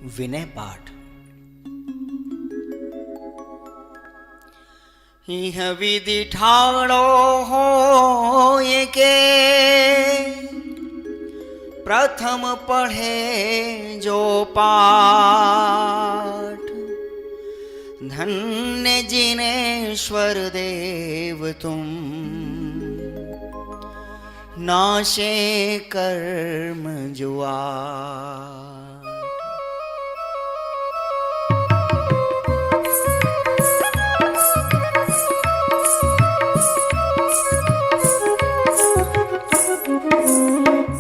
विनय पाठ। यह विधि ठाड़ो हो ये के प्रथम पढ़े जो पाठ, धन्य जिनेश्वर देव तुम, नाशे कर्म जुआ।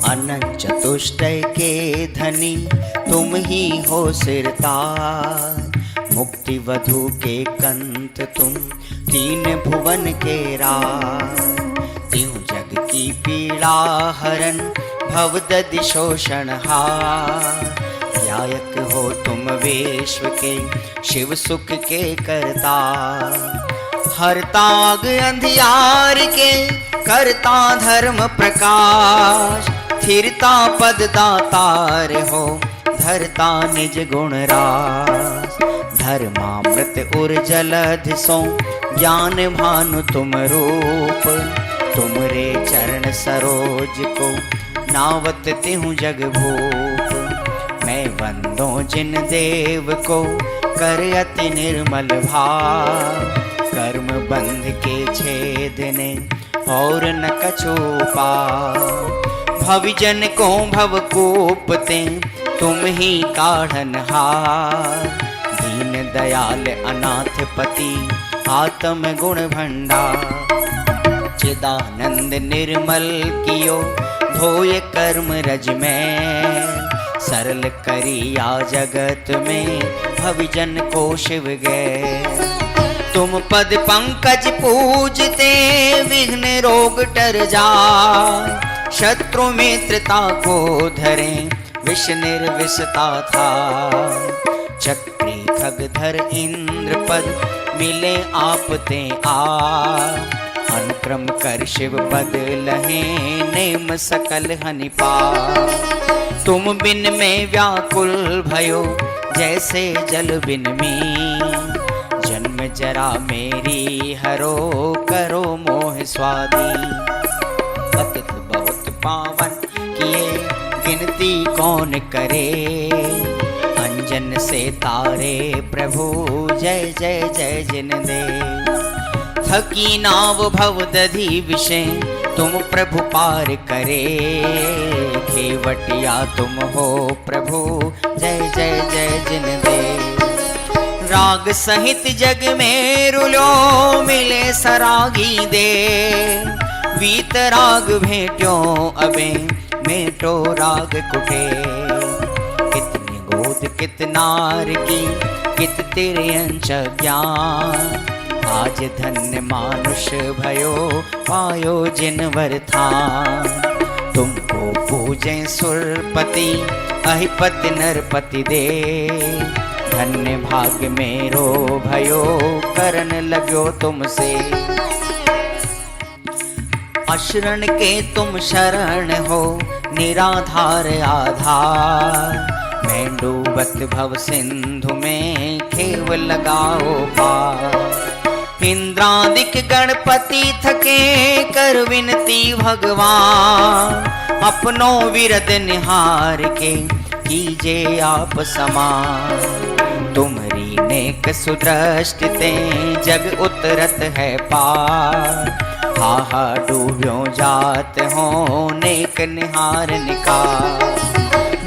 अनंत चतुष्टय के धनी तुम ही हो सिरताज, मुक्ति वधु के कंत तुम, तीन भुवन के राज। त्यों जग की पीड़ा हरन, भवदधि शोषण हार। ध्यायक हो तुम विश्व के, शिव सुख के करता। हरताग अंधियार के, करता धर्म प्रकाश। स्थिरता पद दातार हो, धरता निज गुण रास। धर्मामृत उर्जलधि सो, ज्ञान भानु तुम रूप। तुमरे चरण सरोज को, नावत तिहु जग भूप। मैं वंदो जिन देव को, कर अति निर्मल भाव। कर्म बंध के छेदने, और न कछु पाव। भवजन को भवकूपते, तुम ही काढ़नहार। दीन दयाल अनाथ पति, आत्म गुण भंडार। चिदानंद निर्मल कियो, धोय कर्म रज में। सरल करिया जगत में, भवजन को शिव गए। तुम पद पंकज पूजते, विघ्न रोग टर जाए। शत्रु मित्रता को धरे, विष निर्विषता था। चक्री खगधर इंद्र पद, मिले आपते आ। अनुक्रम कर शिव पद लहे, नेम सकल हनि पा। तुम बिन में व्याकुल भयो, जैसे जल बिन में। जन्म जरा मेरी हरो, करो मोह स्वादी। पतित बहुत पावन किए, गिनती कौन करे। अंजन से तारे प्रभु, जय जय जय जिन दे। थकी नाव भवदधि विषय, तुम प्रभु पार करे। खेवटिया तुम हो प्रभु, जय जय जय जिन दे। राग सहित जग में रुलो, मिले सरागी दे। वीतराग भेट्यो अबे, मेटो राग कुटे। कितनी गोद कितनार की, कित तेरे अंश ज्ञान। आज धन्य मानुष भयो, पायो जिन वरथान। तुमको पूजे सुरपति, अहिपति नरपति दे। धन्य भाग्य मेरो भयो, करन लगो तुमसे। अशरण के तुम शरण हो, निराधार आधार। मैं डूबत भव सिंधु में, खेव लगाओ पार। इंद्रादिक गणपति थके, कर विनती भगवान। अपनो विरद निहार के, कीजे आप समान। तुम्हारी नेक सुदृष्टि, जग उतरत है पार। हा डूब्यो जात हो, नेक निहार निकार।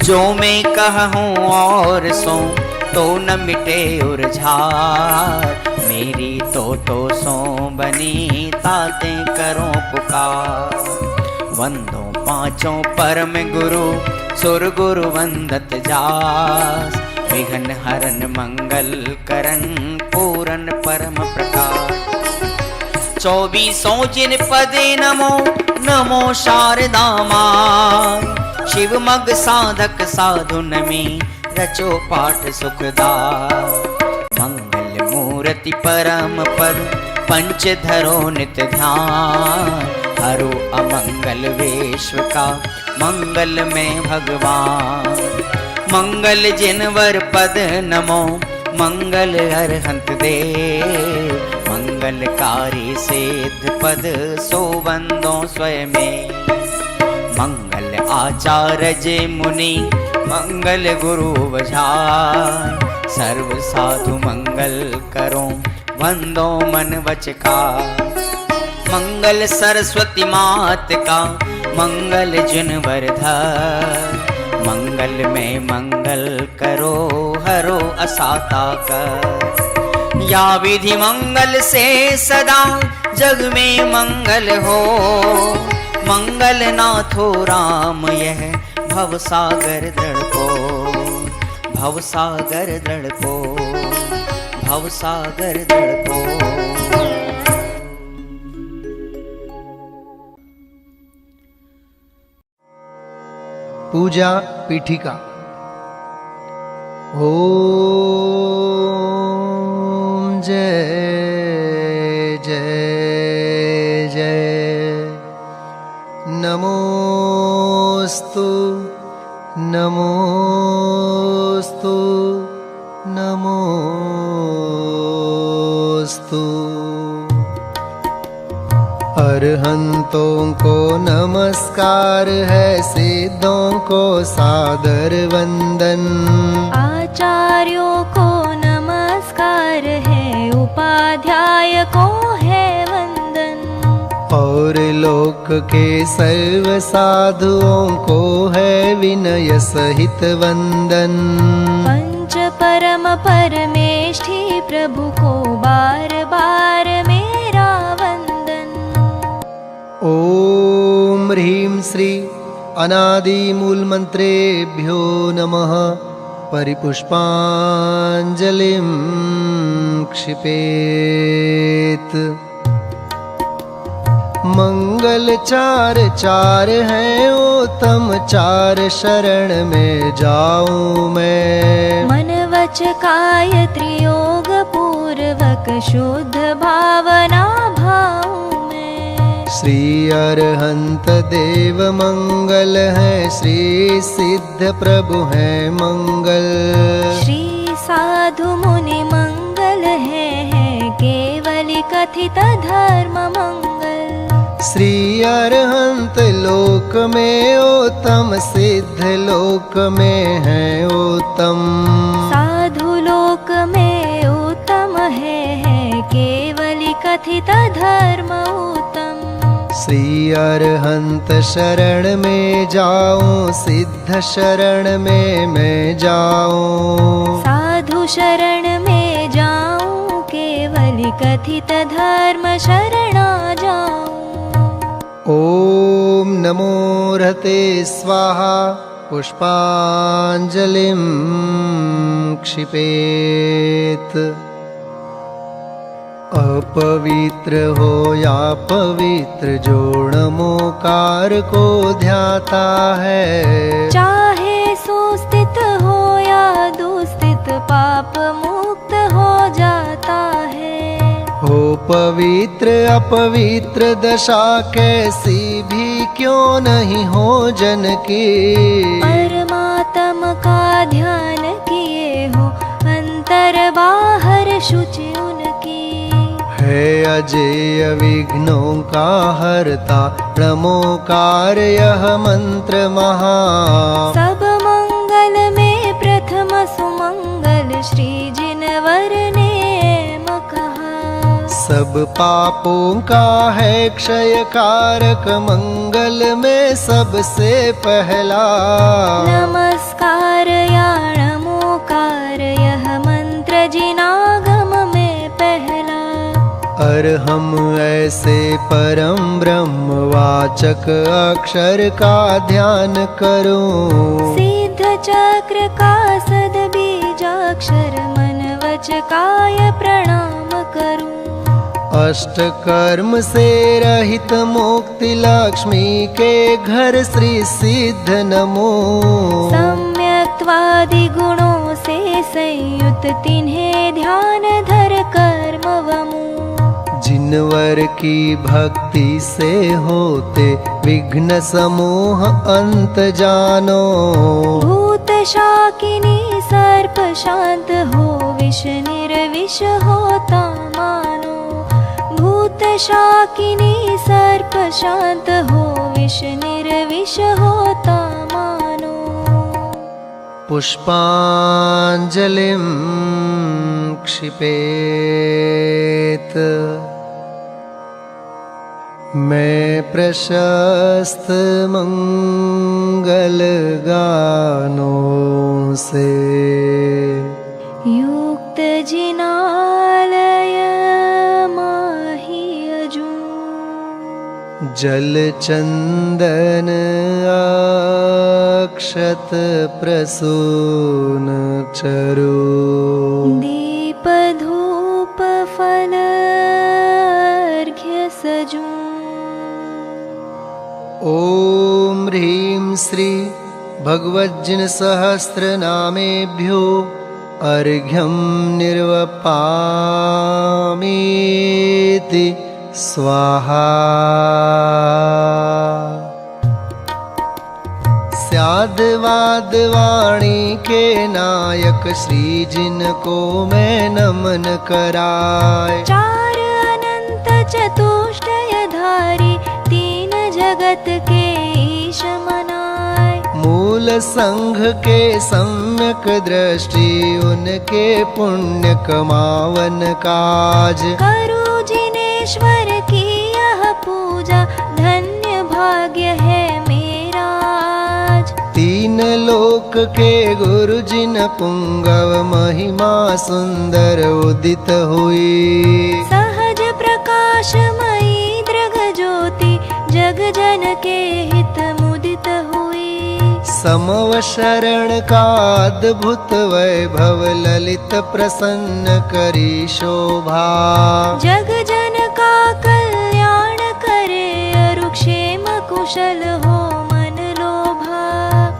जो मैं कहूँ और सो, तो न मिटे उरझार। मेरी तो सो बनी, ताते करो पुकार। वंदो पांचों परम गुरु, सुर गुरु वंदत जास। विघ्न हरन मंगल करन, पूरन परम प्रकाश। 24 जिन पदे नमो, नमो शारदा मां। शिव मग साधक साधु नमी, रचो पाठ सुखदार। मंगल मूर्ति परम पद, पंच धरो नित ध्यान। हरो अमंगल विश्व का, मंगल में भगवान। मंगल जिनवर पद नमो मंगल अरहंत देव मंगलकारी सिद्ध पद सो बंदो स्वयं मंगल आचार्य मुनि मंगल गुरु बझार सर्व साधु मंगल करो वंदो मन वचका मंगल सरस्वती मात का मंगल जिनवर धर मंगल में मंगल करो हरो असाता कर या विधि मंगल से सदा जग में मंगल हो मंगल नाथो राम यह भवसागर दृढ़ भवसागर दृढ़ भवसागर दृढ़। पूजा पीठिका। ओम जय जय जय नमोस्तु नमोस्तु नमोस्तु। अरहंतों को नमस्कार है, सिद्धों को सादर वंदन। आचार्यों को नमस्कार है, उपाध्याय को है वंदन। और लोक के सर्व साधुओं को है विनय सहित वंदन। पंच परम परमेष्ठी प्रभु को बार बार मेरा वंदन। ओम ह्रीं श्री अनादि मूल मंत्रेभ्यो नमः। परिपुष्पांजलिं क्षिपेत। मंगल चार चार हैं उत्तम, चार शरण में जाऊं मैं। मन वच काय त्रियोग पूर्वक शुद्ध भावना भाऊं मैं। श्री अरहंत देव मंगल है, श्री सिद्ध प्रभु है मंगल। श्री साधु मुनि मंगल है केवली कथित धर्म मंगल। श्री अरहंत लोक में उत्तम, सिद्ध लोक में है उत्तम। साधु लोक में उत्तम है केवली कथित धर्म उत्तम। श्री अरहंत शरण में जाऊं, सिद्ध शरण में मैं जाऊं। साधु शरण में जाऊं, केवली कथित धर्म शरणा जाऊं। ओम नमो रहते स्वाहा। पुष्पांजलिं क्षिपेत। अपवित्र हो या पवित्र, जो नमोकार को ध्याता है। चाहे सुस्थित हो या दुस्थित, पाप मुक्त हो जाता है। हो पवित्र अपवित्र दशा कैसी भी क्यों नहीं हो जन की। परमात्म का ध्यान किए हो, अंतर बाहर शुचि उनकी। है अजेय विघ्नों का हरता, नमोकार यह मंत्र महा। सब मंगल में प्रथम सुमंगल, श्री जिनवर ने कहा। सब पापों का है क्षय कारक, मंगल में सबसे पहला। नमस्कार या नमोकार यह मंत्र जिनागम में पहला। अरहम ऐसे परम ब्रह्म वाचक अक्षर का ध्यान करूं। सिद्ध चक्र का सद बीजाक्षर, मन वच काय प्रणाम करूं। अष्ट कर्म से रहित मुक्ति लक्ष्मी के घर, श्री सिद्ध नमो। सम्यक्त्वादि गुणों से संयुक्त, तिन्हें ध्यान धर कर्म वमु। जिनवर की भक्ति से होते विघ्न समूह अंत जानो। भूत शाकिनी सर्प शांत हो, विष निर्विष होता मानो। भूत शाकिनी सर्प शांत हो, विष निर्विष होता मानो। पुष्पांजलिं क्षिपेत, मैं प्रशस्त मंगल गानों से युक्त जिनालय माहि अजूं। जल चंदन अक्षत प्रसून चरु, दीप धूप फल अर्घ्य सजूं। ओम ह्रीं श्री भगवज्जिन सहस्रनामेभ्यो अर्घ्यं निर्वपामीति स्वाहा। स्याद्वाद वाणी के नायक श्री जिनको मैं नमन कराय। चार अनंत चतुष्टयधारी, तीन जगत के ईश मनाय। मूल संघ के सम्यक दृष्टि, उनके पुण्य कमावन काज। करू जिनेश्वर की यह पूजा, धन्य भाग्य है मेरा आज। तीन लोक के गुरु जिन पुंगव, महिमा सुंदर उदित हुई। सहज प्रकाशमयी दृग ज्योति, जग जन के हित मुदित हुई। समव शरण का अद्भुत वैभव, ललित प्रसन्न करी शोभा। जग जन का कल्याण करे, अरुक्षेम कुशल हो मन लोभा।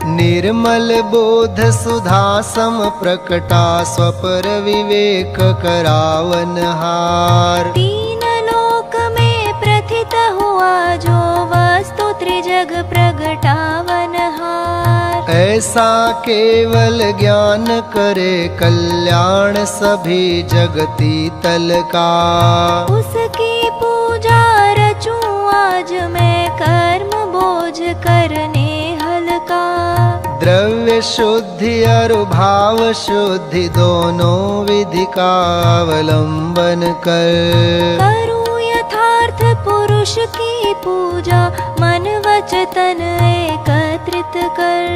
निर्मल बोध सुधा सम प्रकटा, स्वपर विवेक करावन हार। तीन लोक में प्रथित हुआ, जो वस्तु त्रिजग प्रगटावन हार। ऐसा केवल ज्ञान करे, कल्याण सभी जगती तल का। उसकी पूजा रचूं आज मैं, कर्म बोझ करने हल्का। द्रव्य शुद्धि और भाव शुद्धि, दोनों विधि का अवलंबन कर। करूं यथार्थ पुरुष की पूजा, मन वचन एकत्रित कर।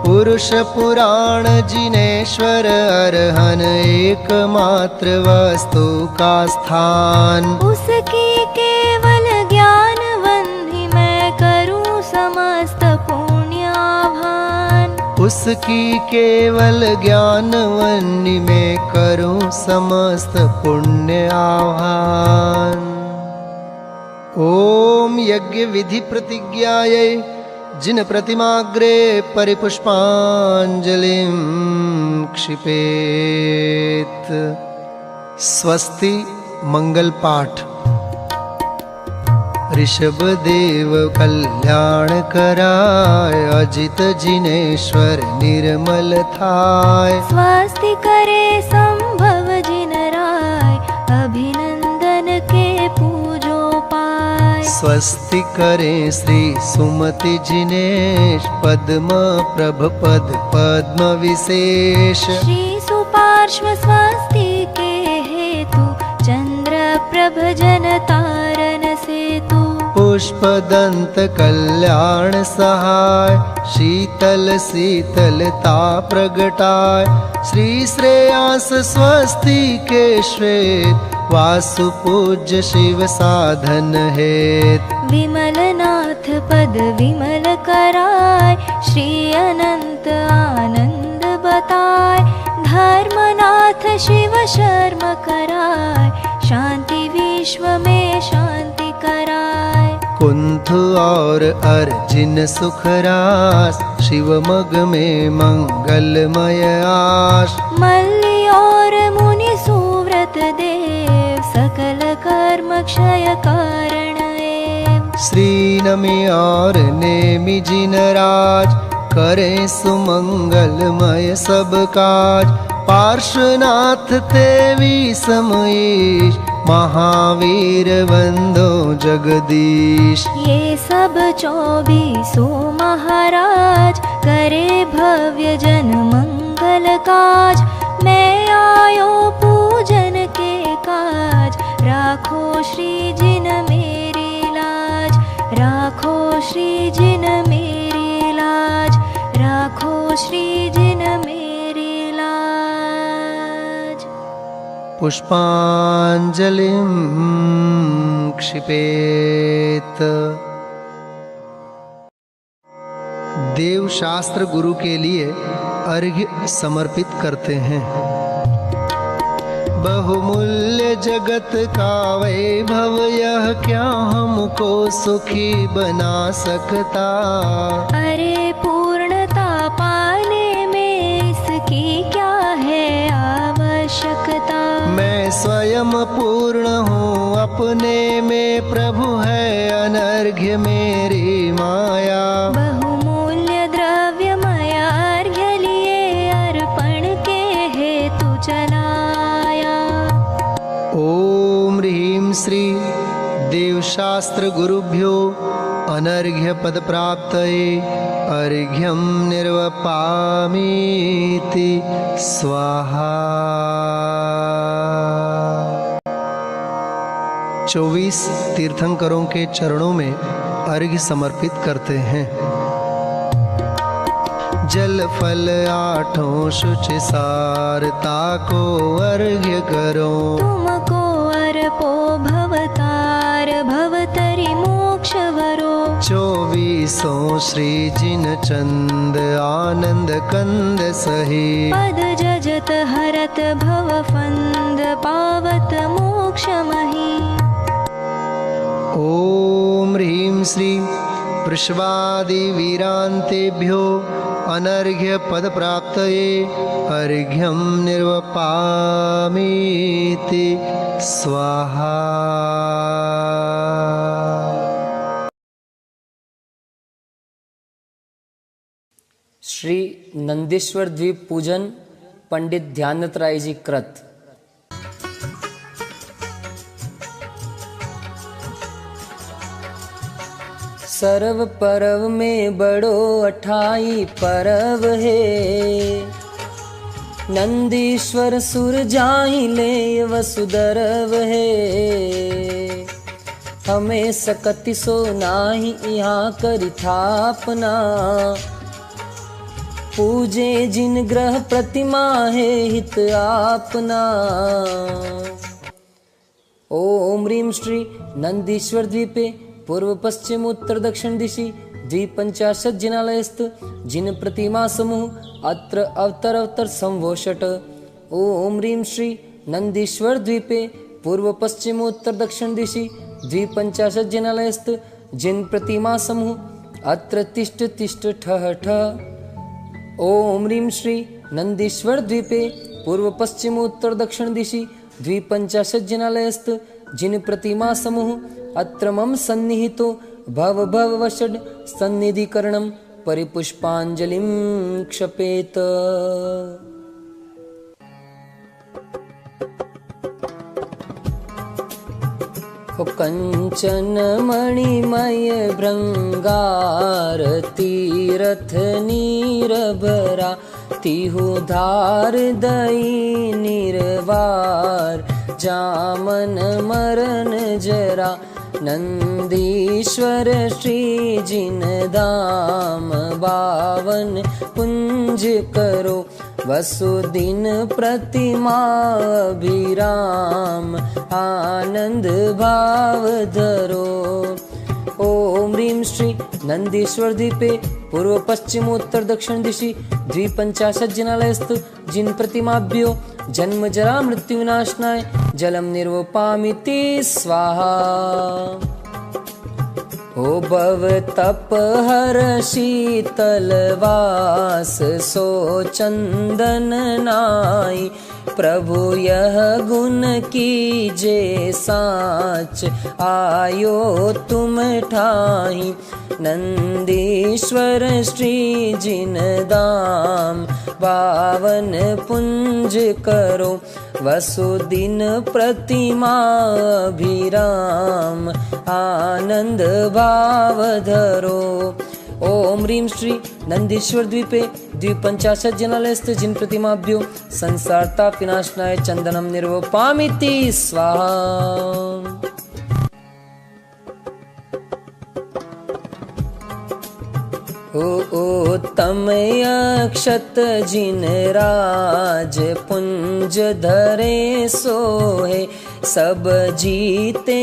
पुरुष पुराण जिनेश्वर अरहन, एकमात्र वस्तु का स्थान। उसकी केवल ज्ञान वंदि, मैं करूं समस्त पुण्याभान। उसकी केवल ज्ञान वन्नी, में करूं समस्त पुण्य आह्वान। ओम यज्ञ विधि प्रतिज्ञायै, जिन प्रतिमाग्रे परिपुष्पांजलिं क्षिपेत। स्वस्ति मंगल पाठ। ऋषभ देव कल्याण कराय, अजित जिनेश्वर निर्मल थाय। स्वस्ति करे संभव जिन राय, अभिनंदन के पूजो पाय। स्वस्ति करे श्री सुमति जिनेश, पद्म प्रभ पद पद्म विशेष। श्री सुपार्श्व स्वस्ति के हेतु, चंद्र प्रभ जन तारन सेतु। पुष्प दंत कल्याण सहाय, शीतल शीतलता प्रगटाय। श्री श्रेयांस स्वस्ति के श्वेत, वासु पूज्य शिव साधन हेत। विमल नाथ पद विमल कराय, श्री अनंत आनंद बताय। धर्मनाथ शिव शर्म कराय, शांति विश्व में शांति कराय। कुंथ और अर्जिन सुखरास, शिव मग में मंगलमय आश। मल्ली और मुनि सुव्रत देव, सकल कर्म क्षय कारण एव। श्री नमि और नेमि जिन राज, करें सुमंगलमय सब काज। पार्श्वनाथ तेवी समईश, महावीर वंदो जगदीश। ये सब 24 महाराज, करे भव्य जन मंगल काज। मैं आयो पूजन के काज, राखो श्री जिन मेरी लाज। राखो श्री जिन मेरी लाज, राखो श्री जिन मेरी लाज। पुष्पांजलिं क्षिपेत। देव शास्त्र गुरु के लिए अर्घ्य समर्पित करते हैं। बहुमूल्य जगत का वैभव, यह क्या हमको सुखी बना सकता। अरे पूर्णता पाने में इसकी क्या है आवश्यकता। मैं स्वयं पूर्ण हूँ अपने में, प्रभु है अनर्घ्य मेरी माया। बहुमूल्य द्रव्य माया अर्घ्य लिए, अर्पण के हेतु चलाया। ओम ह्रीं श्री देवशास्त्र गुरुभ्यो अनर्घ्य पद प्राप्तये अर्घ्यं निर्वपामीति स्वाहा। 24 तीर्थंकरों के चरणों में अर्घ्य समर्पित करते हैं। जल फल 8 शुचि सारता को अर्घ्य करो। तुमको अर्पो भवतार, भवतरि मोक्ष वरो। 24 श्री जिन चंद आनंद कंद सही। पद जजत हरत भव फंद, पावत मोक्ष मही। ओम ह्रीं श्री वृषभादि वीरांतेभ्यो अनर्घ्य पद प्राप्तये अर्घ्यं निर्वपामीति स्वाहा। श्री नंदीश्वर द्वीप पूजन पंडित ध्यानत राय जी कृत। सर्व परव में बड़ो 28 परव है। नंदीश्वर सुर जाहि ले वसुदरव है। हमें सकति सो नाही यहाँ करि थापना। पूजे जिन ग्रह प्रतिमा है हित आपना। ओम ह्रीं श्री नंदीश्वर द्वीपे पूर्व पश्चिम उत्तर दक्षिण दिशि 250 जिनालयस्थ जिन प्रतिमा समूह अत्र अवतर संवोषट। ओम ह्रीं श्री नंदीश्वर द्वीपे पूर्व पश्चिम उत्तर दक्षिण दिशि 250 जिनालयस्थ जिन प्रतिमा समूह अत्र तिष्ठ तिष्ठ ठः ठः। ओम ह्रीं श्री नंदीश्वर द्वीपे पूर्व पश्चिम उत्तर दक्षिण दिशि 250 जिनालयस्थ जिन प्रतिमा समूह अत्र मम सन्निहितो भव भव वषड सन्निधिकरणं परिपुष्पांजलिं क्षपेत। कंचन मणिमय भृंगार तीरथ नीरभरा। तिहु धार दई निर्वार जामन मरण जरा। नंदीश्वर श्री जिन धाम 52 कुंज करो। वसुदिन प्रतिमा अभिराम आनंद भाव धरो। ओम ह्रीं श्री नंदीश्वर द्वीपे पूर्व पश्चिम उत्तर दक्षिण दिशि 250 जिनालयस्थ जिन प्रतिमाभ्यो जन्म जरा मृत्यु विनाशनाय जलम निर्वपामीति स्वाहा। ओ भव तप हर शीतल वास सो चंदन नाई, प्रभु यह गुण कीजे साच आयो तुम ठाई। नंदीश्वर श्री जिन दाम पावन पुंज करो, वसुदिन प्रतिमा अभिराम आनंद भाव धरो। ओम ह्रीं श्री नंदीश्वर द्वीपे द्विपंचाशत् जनालयस्थ जिन प्रतिमाभ्यो संसार ताप विनाशनाय चंदनम निर्वपामिति स्वाहा। ओ तम अक्षत जिन राज पुंज धरे सोहे, सब जीते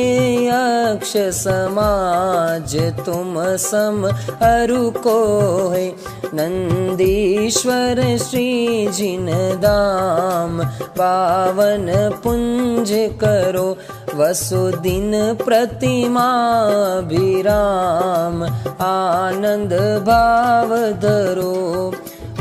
अक्ष समाज तुम सम अरु को है। नंदीश्वर श्री जिन दाम पावन पुंज करो, वसुदिन प्रतिमा अभिराम आनंद भाव धरो।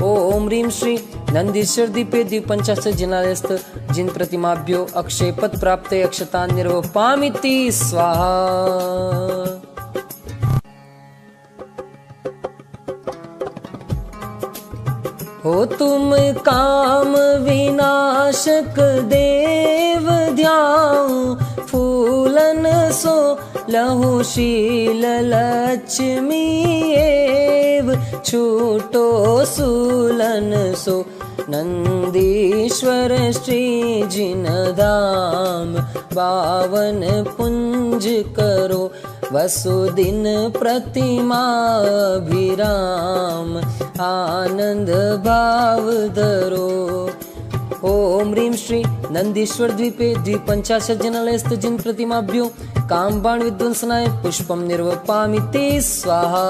ओम ह्रीं श्री नंदीश्वर द्वीपे द्विपंचाशत् जनालयस्थ जिन प्रतिमाभ्यो अक्षय पद प्राप्त अक्षतान् निर्वपामिति स्वाहा। हो तुम काम विनाशक देव ध्याऊं, फूलन सो लहु शील लक्ष्मी एव, छूटो सूलन सो नंदीश्वर श्री जिन धाम पावन पुंज करो, वसुदिन प्रतिमा अभिराम आनंद भाव धरो। ओम ह्रीं श्री नंदीश्वर द्वीपे द्विपंचाशत् जनालयस्थ जिन प्रतिमाभ्यो कामबाण विध्वंसनाय पुष्पम निर्वपामिति स्वाहा।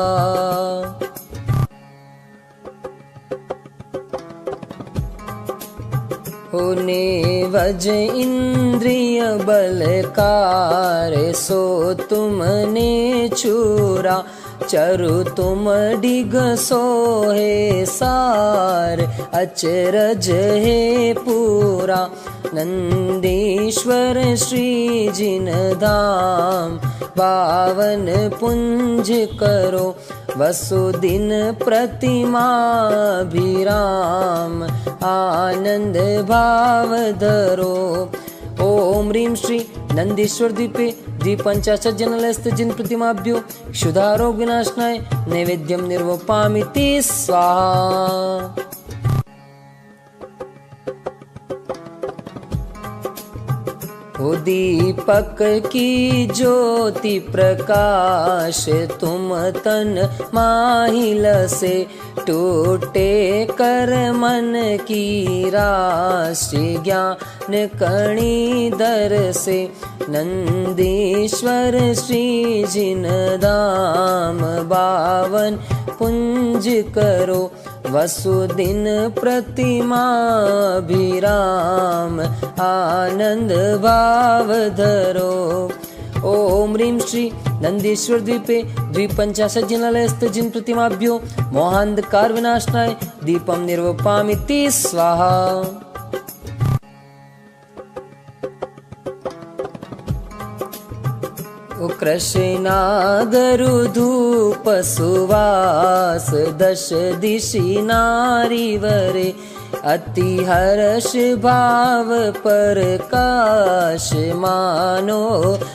होने वज इंद्रिय बलकार सो तुमने चूरा, चरु तुम डिग सोहे सार अचरज है पूरा। नंदीश्वर श्री जिन धाम पावन पुंज करो, वसुदिन प्रतिमा अभिराम आनंद भाव धरो। ओम ह्रीं श्री नंदीश्वर द्वीपे द्विपंचाशत् जनालयस्थ जिन प्रतिमाभ्यो क्षुधारोग विनाशनाय नैवेद्यम निर्वपामिति स्वाहा। हो दीपक की ज्योति प्रकाश तुम तन माहिल से, टूटे कर मन की राशि ज्ञान कणी दर से। नंदीश्वर श्री जिन दाम बावन पुंज करो, वसुदिन प्रतिमा अभिराम आनंद भाव धरो। ओम ह्रीं श्री नंदीश्वर द्वीपे द्विपंचाशत् जनालयस्थ जिन प्रतिमाभ्यो मोहांधकार विनाशनाय दीपम निर्वपामिति स्वाहा। कृष्णागरु धूप सुवास दश दिशि नारीवरे, अति हर्ष भाव प्रकाश मानो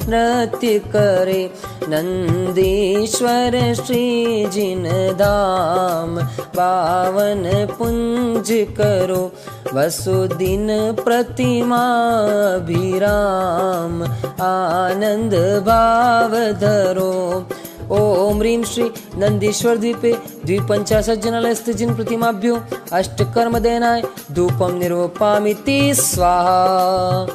नृत्य करे। नंदीश्वर श्री जिन धाम पावन पुंज करो, वसुदिन प्रतिमा अभिराम आनंद भाव धरो। ओम ह्रीं श्री नंदीश्वर द्वीपे द्विपंचाशत् जनालयस्थ जिन प्रतिमाभ्यो अष्टकर्म देनाय धूपम निर्वपामिति स्वाहा।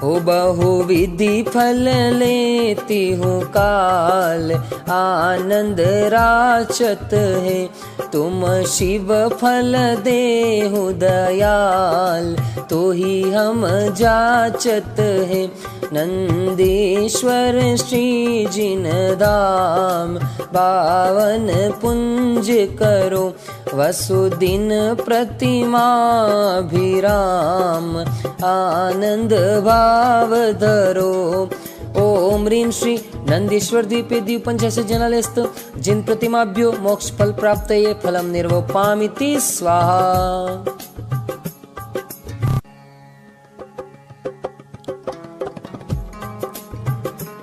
हो बहुविधि फल लेती हूँ काल, आनंद राचत है तुम शिव फल देहु दयाल, तो ही हम जाचत है नंदीश्वर श्री जिन धाम, पावन पुंज करो वसुदिन प्रतिमा भिराम, आनंद भाव धरो। ओम ह्रीं श्री नंदीश्वर द्वीपे द्वीपंचाशज्जनालयस्थ जिन प्रतिमाभ्यो मोक्ष फल प्राप्तये फलं निर्वपामिति स्वाहा।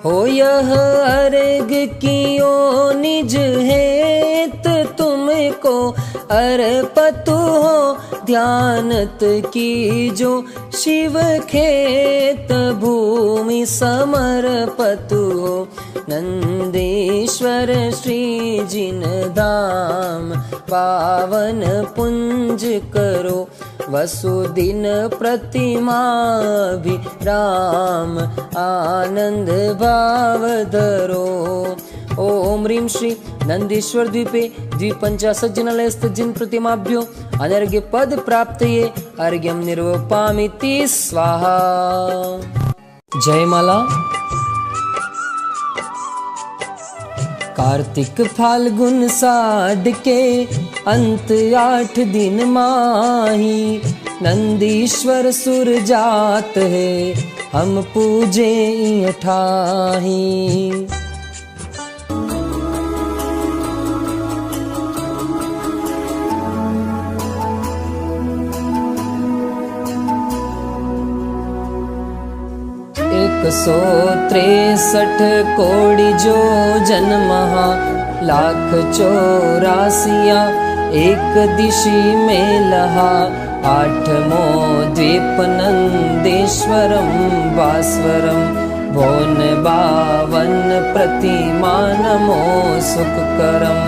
हो यह अर्घ कियो निज हेत तुमको अर्पतु हो, ध्यानत कीजो शिव खेत भूमि समर्पतु हो, नंदीश्वर श्री जिन धाम, पावन पुंज करो वसुदिन प्रतिमा भी राम, आनंद भाव धरो। ओम ह्रीं श्री नंदीश्वर द्वीपे द्विपंचाशज्जनालयस्थ जिन प्रतिमाभ्यो अनर्घ्य पद प्राप्तये अर्घ्यं निर्वपामिति स्वाहा। जय माला। कार्तिक फाल्गुन साढ़ के अंत 8 दिन माही, नंदीश्वर सुर जात है हम पूजे ठाही। एक 163 कोटि जो जन्महा, लाख 84 एक दिशि में लहा, 8मो द्वीप नंदेश्वरम भास्वरम, भोन 52 प्रतिमा नमो सुखकरम।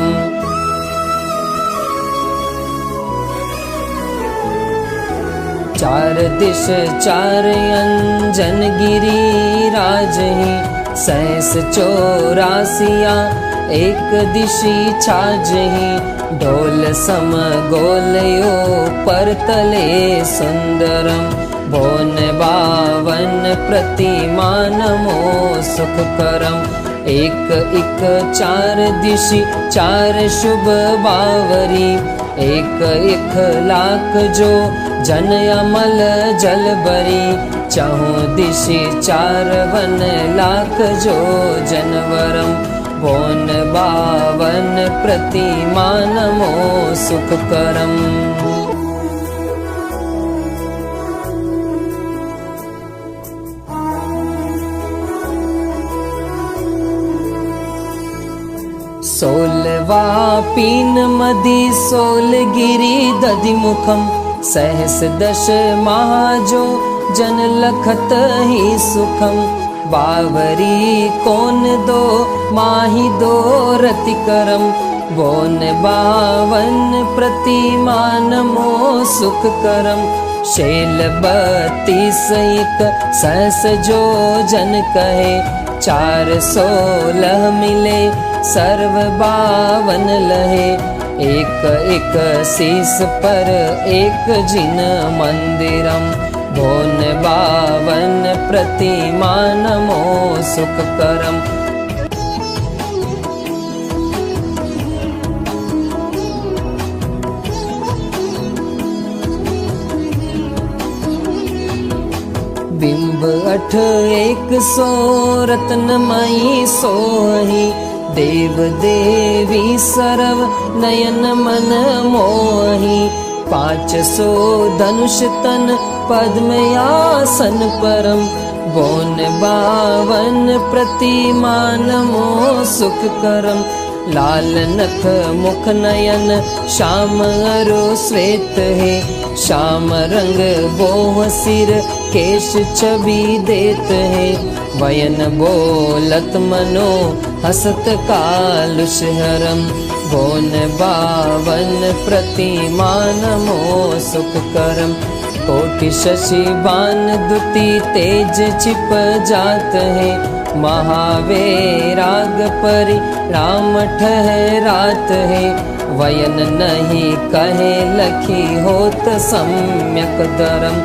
चार दिश 4 अंजन गिरी राजही, 84 एक दिशि छाजही, ढोल सम गोलयो पर तले सुंदरम, भोन 52 प्रतिमा नमो सुखकरम। एक 4 दिशि 4 शुभ बावरी, एक लाख जो जन अमल जल बरी, चहुँ दिशि 4 वन लाख जो जनवरम, भोन 52 प्रतिमा नमो सुखकरम। सोलवा पीन मदि सोलगिरी दधिमुखम, सहस दश महाजो जन लखत ही सुखम, बावरी कोन दो माही दो रतिकरम, बोन 52 प्रतिमा नमो सुखकरम। शैल 32 एक सहस जो जन कहे, 416 मिले सर्व 52 लहे, एक शीस पर एक जिन मंदिरम, भोन 52 प्रतिमा नमो सुखकरम। बिंब 8 100 रत्नमयी सोही, देव देवी सरव नयन मन मोही, 500 धनुष तन पद्मयासन परम, बोन 52 प्रतिमा नमो सुखकरम। लाल नथ मुख नयन श्याम अरु श्वेत है, श्याम रंग बोह सिर केश छवि देत है, वयन बोलत मनो हसत कालुष हरम, बोन 52 प्रतिमा नमो सुखकरम। कोटि शशि बान दुति तेज छिप जात है, महावैराग परि राम ठहरात है, वयन नहीं कहे लखी होत सम्यक धर्म,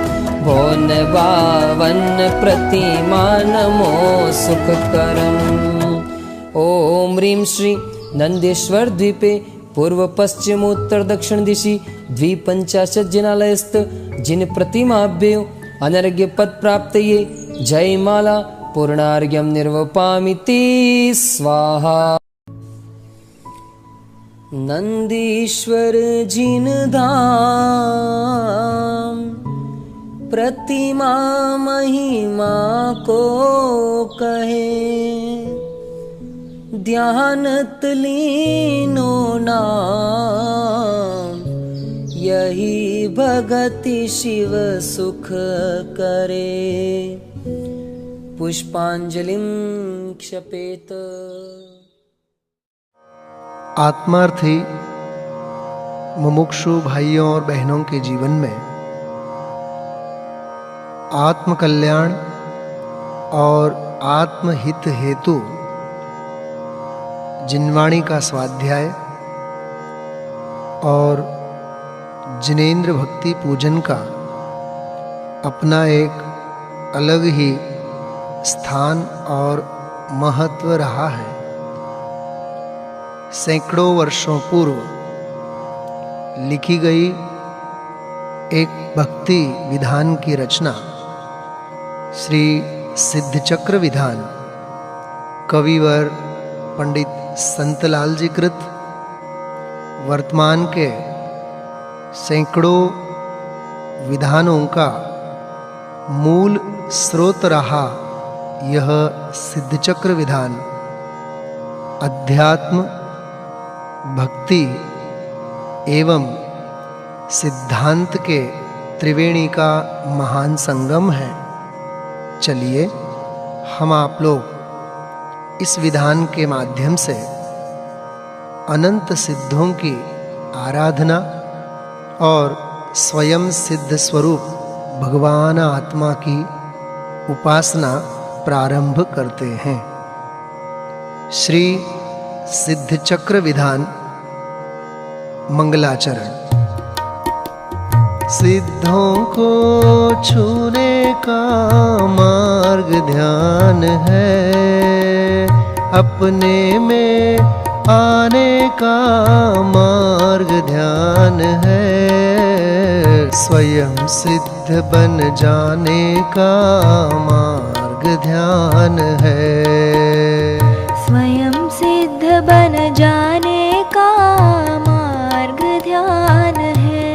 भोन बावन प्रतिमा नमो सुख करम। ओम ह्रीं श्री नंदेश्वर द्वीपे पूर्व पश्चिम उत्तर दक्षिण दिशि 250 जिनालयस्थ जिन प्रतिमाभ्यो अनर्घ्य पद प्राप्तये जयमाला पूर्णार्घ्यं निर्वपामिति स्वाहा। नंदीश्वर जिन धाम प्रतिमा महिमा को कहे, ध्यानत लीनो नाम, यही भगति शिव सुख करे। पुष्पांजलिं क्षपेत। आत्मार्थी मुमुक्षु भाइयों और बहनों के जीवन में आत्म कल्याण और आत्महित हेतु जिनवाणी का स्वाध्याय और जिनेंद्र भक्ति पूजन का अपना एक अलग ही स्थान और महत्व रहा है। सैकड़ों वर्षों पूर्व लिखी गई एक भक्ति विधान की रचना श्री सिद्धचक्र विधान कविवर पंडित संतलाल जी कृत वर्तमान के सैकड़ों विधानों का मूल स्रोत रहा यह सिद्धचक्र विधान अध्यात्म, भक्ति एवं सिद्धांत के त्रिवेणी का महान संगम है। चलिए हम आप लोग इस विधान के माध्यम से अनंत सिद्धों की आराधना और स्वयं सिद्ध स्वरूप भगवान आत्मा की उपासना प्रारंभ करते हैं। श्री सिद्धचक्र विधान मंगलाचरण। सिद्धों को छूने का मार्ग ध्यान है, अपने में आने का मार्ग ध्यान है, स्वयं सिद्ध बन जाने का मार्ग ध्यान है, स्वयं सिद्ध बन जाने का मार्ग ध्यान है।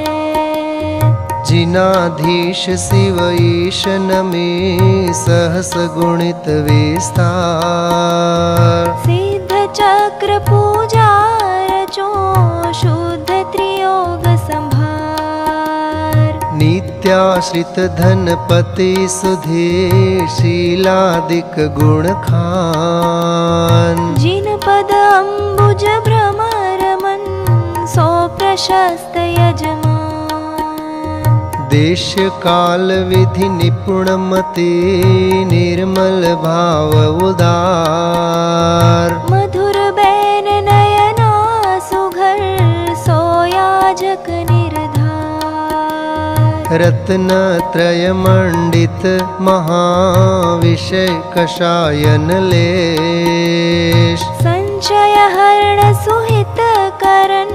जिनाधीश शिव ईशन में सहस गुणित विस्तार, सिद्ध चक्र पूजा रचो शुद्ध त्रियोग संभार, नित्याश्रित धनपति सुधीर शीलादिक गुण खान, जिन पद अम्बुज भ्रमर मन सो प्रशस्त यजमान, देश काल विधि निपुण मति निर्मल भाव उदार, मधुर बैन नयना सुघर सोयाजक निर्धार, रत्न त्रय मंडित महाविषय कषायन लेश, संचय हरण सुहित करन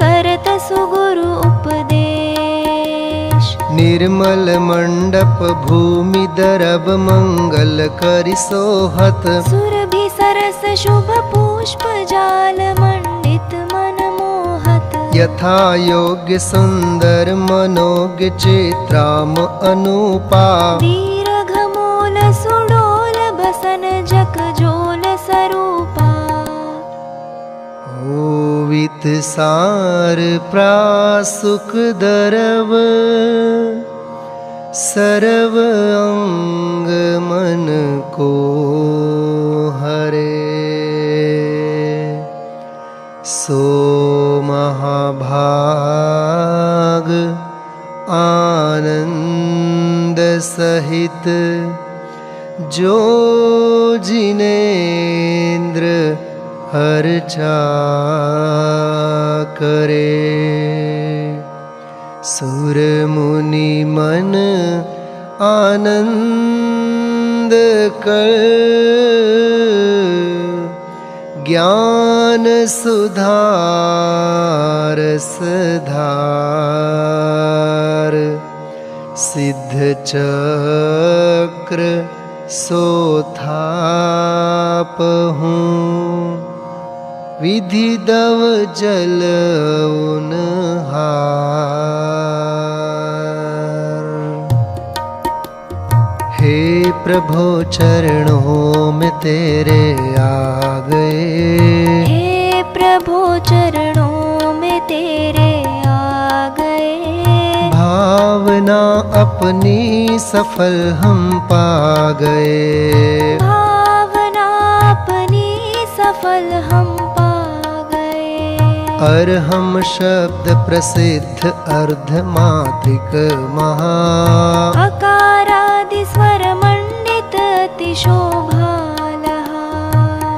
करत सुगुरु उपदेश, निर्मल मंडप भूमि दरब मंगल करि सोहत, सुरभि सरस शुभ पुष्प जाल मंडित मन मोहत, यथा योग्य सुंदर मनोज्ञ चित्राम अनुपा, दीर्घ मूल सुडोल बसन जक जोल सरूपा, ओवित सार प्रासुक दरव सर्व अंग मन को हरे, सो महाभाग आनंद सहित जो जिनेन्द्र अर्चा करे। सुर मुनि मन आनंद कर ज्ञान सुधार सधार। सिद्ध चक्र सोथापहूँ विधि दव जल उनहार। हे प्रभु चरणों में तेरे आ गए। हे प्रभु चरणों में तेरे आ गए। भावना अपनी सफल हम पा गए। भावना अपनी सफल हम पा गए। अर्हम शब्द प्रसिद्ध अर्धमात्रिक महा। अकारादि स्वर मंडित अति शोभालहा।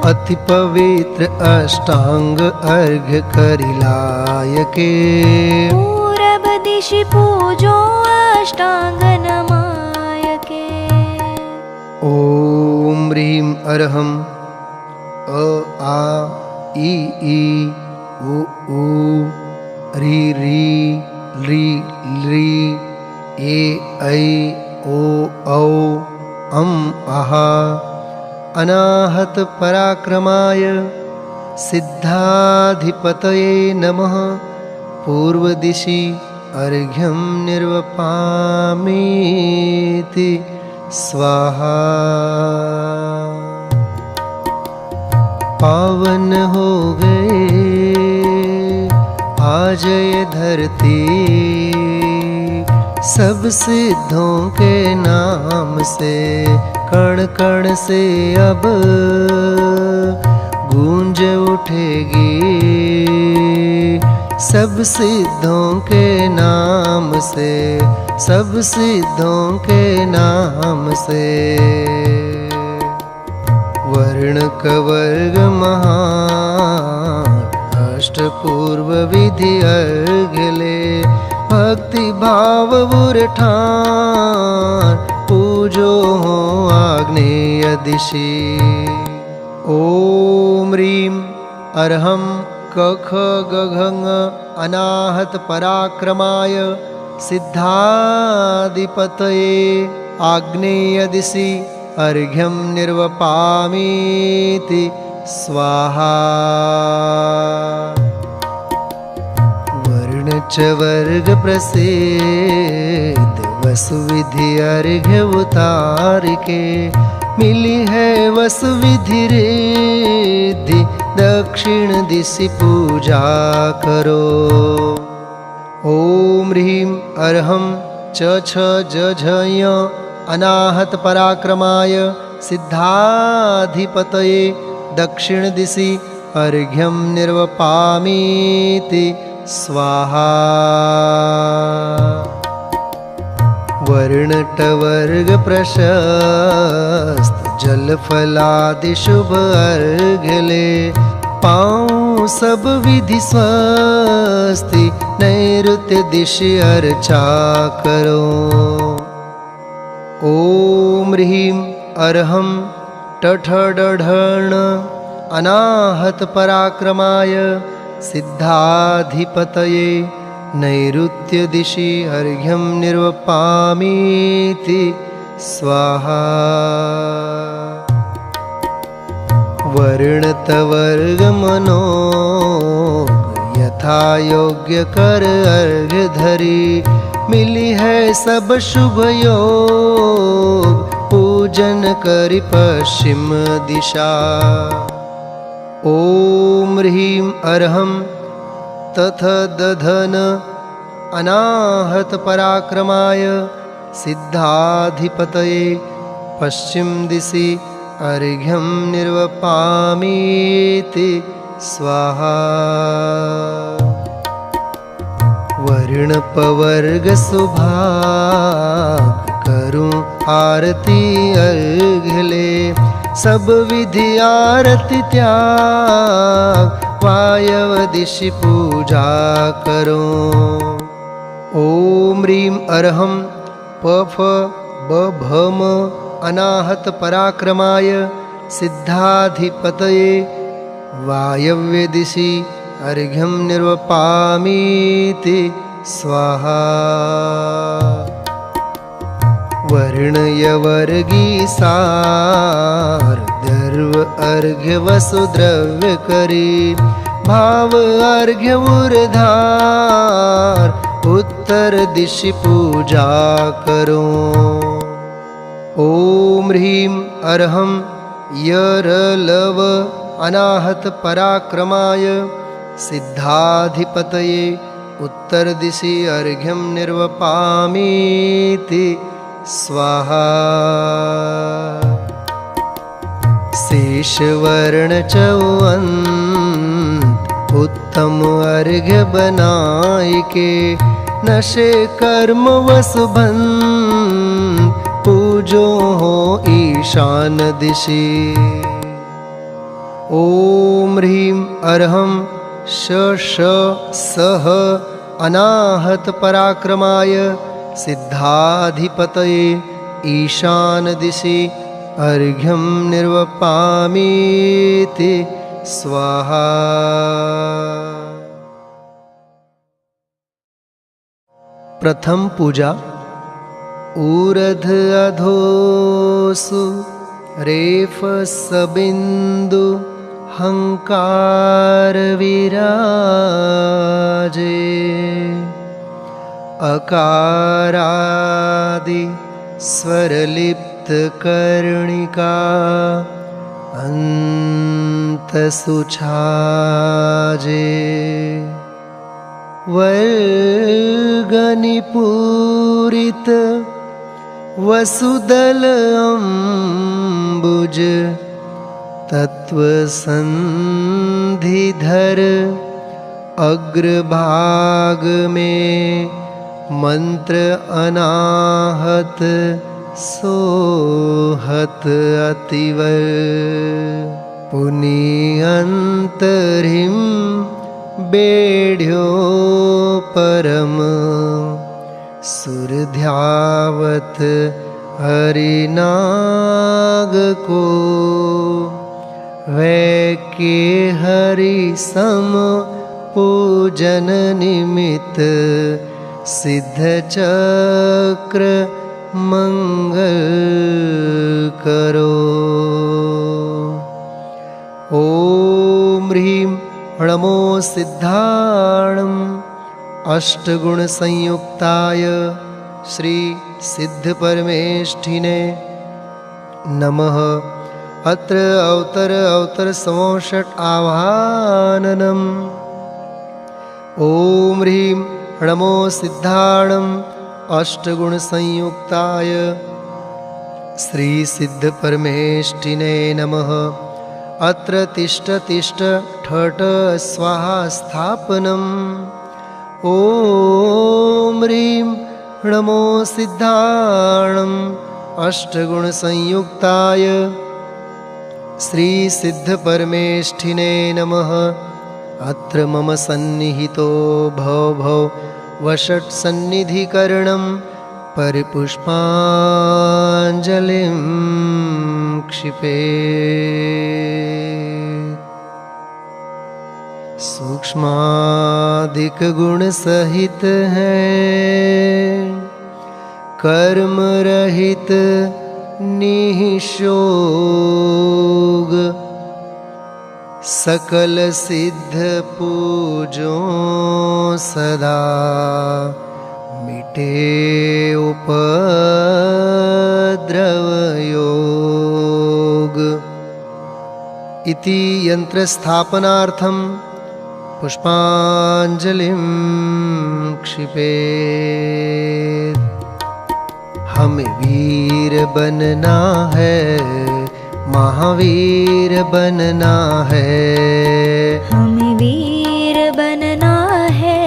अति पवित्र अष्टांग अर्घ्य करिलायके। पूरब दिशि पूजो अष्टांग नमायके। ओम ह्रीं अरहम अ आ ई उ ऊ री री ली ली ए ऐ ओ औ अम आहा। अनाहत पराक्रमाय सिद्धाधिपतये नमः। पूर्व दिशि अर्घ्यं निर्वपामीति स्वाहा। पावन हो गए आज ये धरती सब सिद्धों के नाम से। कण कण से अब गूंज उठेगी सब सिद्धों के नाम से। सब सिद्धों के नाम से। वर्ण कवर्ग महान अष्टपूर्व विधि अर्घले। भक्ति भाव बुरठान पूजो हो आग्नेय दिशि। ओम ह्रीं अरहम कख गघङ अनाहत पराक्रमाय सिद्धाधिपतये आग्नेय दिशि अर्घ्यं निर्वपामीति स्वाहा। वर्ण च वर्ग प्रसिद्ध वसुविधि अर्घ्य उतारिके। मिली है वसुविधि रिद्धि दक्षिण दिशि पूजा करो। ओम ह्रीं अरहम च छ ज झ य अनाहत पराक्रमाय सिद्धाधिपतये दक्षिण दिशि अर्घ्यं निर्वपामीति स्वाहा। वर्णटवर्ग प्रशस्त जलफलादि शुभ अर्घ्यले। पाऊँ सब विधि स्वस्ति नैऋत्य दिशि अर्चा करो। ओम ह्रीं अरहम टठडढण अनाहत पराक्रमाय सिद्धाधिपतये नैऋत्य दिशि अर्घ्यं निर्वपामीति स्वाहा। वर्णतवर्ग मनोग यथा योग्य कर अर्घ्य धरी। मिली है सब शुभ योग पूजन करि पश्चिम दिशा। ओम ह्रीं अरहम तथ दधन अनाहत पराक्रमाय सिद्धाधिपतये पश्चिम दिशि अर्घ्यं निर्वपामीति स्वाहा। वर्णपवर्ग सुभाग करूं आरती अर्घ्य ले। सब विधि आरती त्याग वायव दिशि पूजा करो। ओम ह्रीं अर्हं पफ बभम अनाहत पराक्रमाय सिद्धाधिपतये वायव्य दिशि अर्घ्यं निर्वपामीति स्वाहा। वर्णयवर्गी सार दर्व अर्घ्य वसुद्रव्य करी। भाव अर्घ्य उर्धार उत्तर दिशि पूजा करो। ओम ह्रीं अर्हं यरलव अनाहत पराक्रमाय सिद्धाधिपतये उत्तर दिशि अर्घ्यं निर्वपामीति स्वाहा। शेषवर्ण चौअंत उत्तम अर्घ्य बनाय के। नशे कर्म वसुबंध पूजो हो ईशान दिशि। ओम ह्रीं अर्हं श सह अनाहत पराक्रमाय सिद्धाधिपतये ईशान दिशि अर्घ्यं निर्वपामीति स्वाहा। प्रथम पूजा ऊर्ध अधोसु रेफ सबिंदु हंकार विराजे। अकारादि स्वरलिप्त कर्णिका अंत सुछाजे। वर्गनिपूरित वसुदल अम्बुज तत्वसंधिधर। अग्रभाग में मंत्र अनाहत सोहत अतिवर। पुनीअंतरिम बेढ़्यो परम सुरध्यावत हरिनाग को। वै के हरि सम पूजन निमित्त सिद्ध चक्र मंगल करो। ओम ह्रीं णमो सिद्धाणं अष्टगुण संयुक्ताय श्री सिद्ध परमेष्ठिने नमः। अत्र अवतर समोषट आवाहननम्। ओम ह्रीं णमो सिद्धाणं अष्टगुण संयुक्ताय श्री सिद्ध परमेष्ठिने नमः। अत्र तिष्ठ तिष्ठ ठठ स्वाहा स्थापनम्। ओम ह्रीं णमो सिद्धाणं अष्टगुण संयुक्ताय श्री सिद्ध परमेष्ठिने नमः। अत्र मम सन्निहितो भव भव वषट् सन्निधिकरणं परिपुष्पाञ्जलिं क्षिपेत्। सूक्ष्मादिक गुण सहित है कर्म रहित निःशोग। सकल सिद्ध पूजो सदा मिटे उपद्रव योग। इति यंत्र स्थापनार्थं पुष्पांजलिं क्षिपेत्। हमें वीर बनना है, महावीर बनना है। हमें वीर बनना है,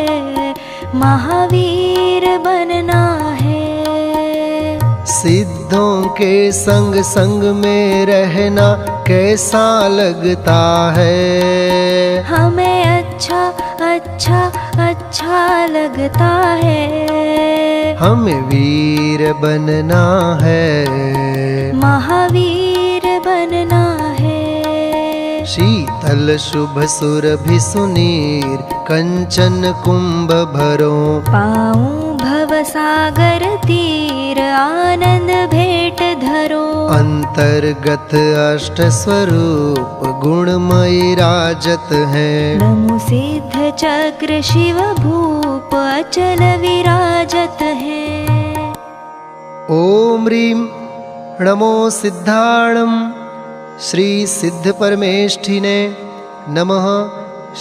महावीर बनना है। सिद्धों के संग संग में रहना कैसा लगता है। हमें अच्छा अच्छा अच्छा लगता है। हमें वीर बनना है, महावीर बनना है। शीतल शुभ सुरभि सुनीर कंचन कुंभ भरो। पाऊं भव सागर तीर आनंद भेंट धरो। अंतर्गत अष्ट स्वरूप गुणमयी राजत है। नमो सिद्ध चक्र शिव भूप अचल विराजत है। ओम ह्रीं नमो सिद्धाणं श्री सिद्ध परमेष्ठिने नमः।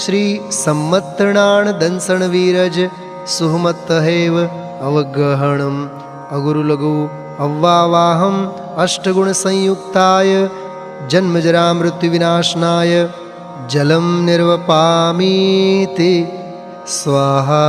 श्री सम्मत्तणान दंसण वीरज सुहमत्तहेव अवगहणम अगुरुलघु अव्वावाहम अष्टगुण संयुक्ताय जन्मजरा मृत्यु विनाशनाय जलम निर्वपामीति स्वाहा।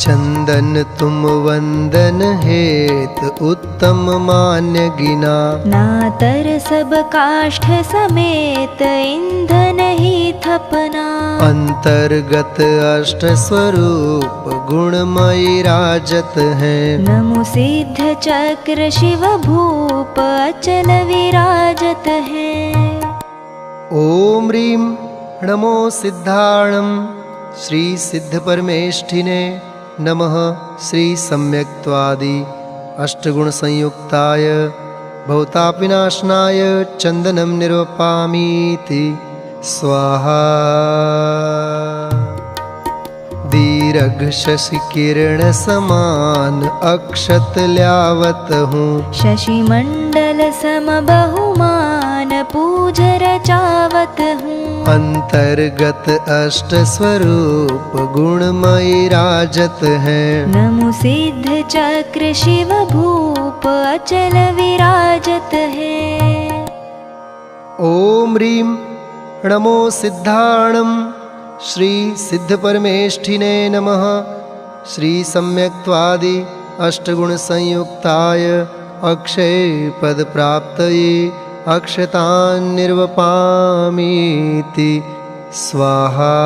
चंदन तुम वंदन हेत उत्तम मान्य गिना। नातर सब काष्ठ समेत ईंधन ही थपना। अंतर्गत अष्ट स्वरूप गुणमयी राजत है। नमो सिद्ध चक्र शिव भूप अचल विराजत है। ओम ह्रीं नमो सिद्धाणं श्री सिद्ध परमेष्ठिने नमः। श्री सम्यक्त्वादि अष्टगुण संयुक्ताय भवतापिनाशनाय चंदनम निर्वपामीति स्वाहा। दीर्घ शशि किरण समान अक्षत ल्यावत हूँ। शशि मंडल सम बहुमान पूज रचावत हूँ। अंतर्गत अष्ट स्वरूप गुणमयी राजत है। नमो सिद्ध चक्र शिव भूप अचल विराजत है। ओम ह्रीं नमो सिद्धाणं श्री सिद्ध परमेष्ठिने नमः। श्री सम्यक्त्वादि अष्टगुण संयुक्ताय अक्षय पद प्राप्तये अक्षतान् निर्वपामीति स्वाहा।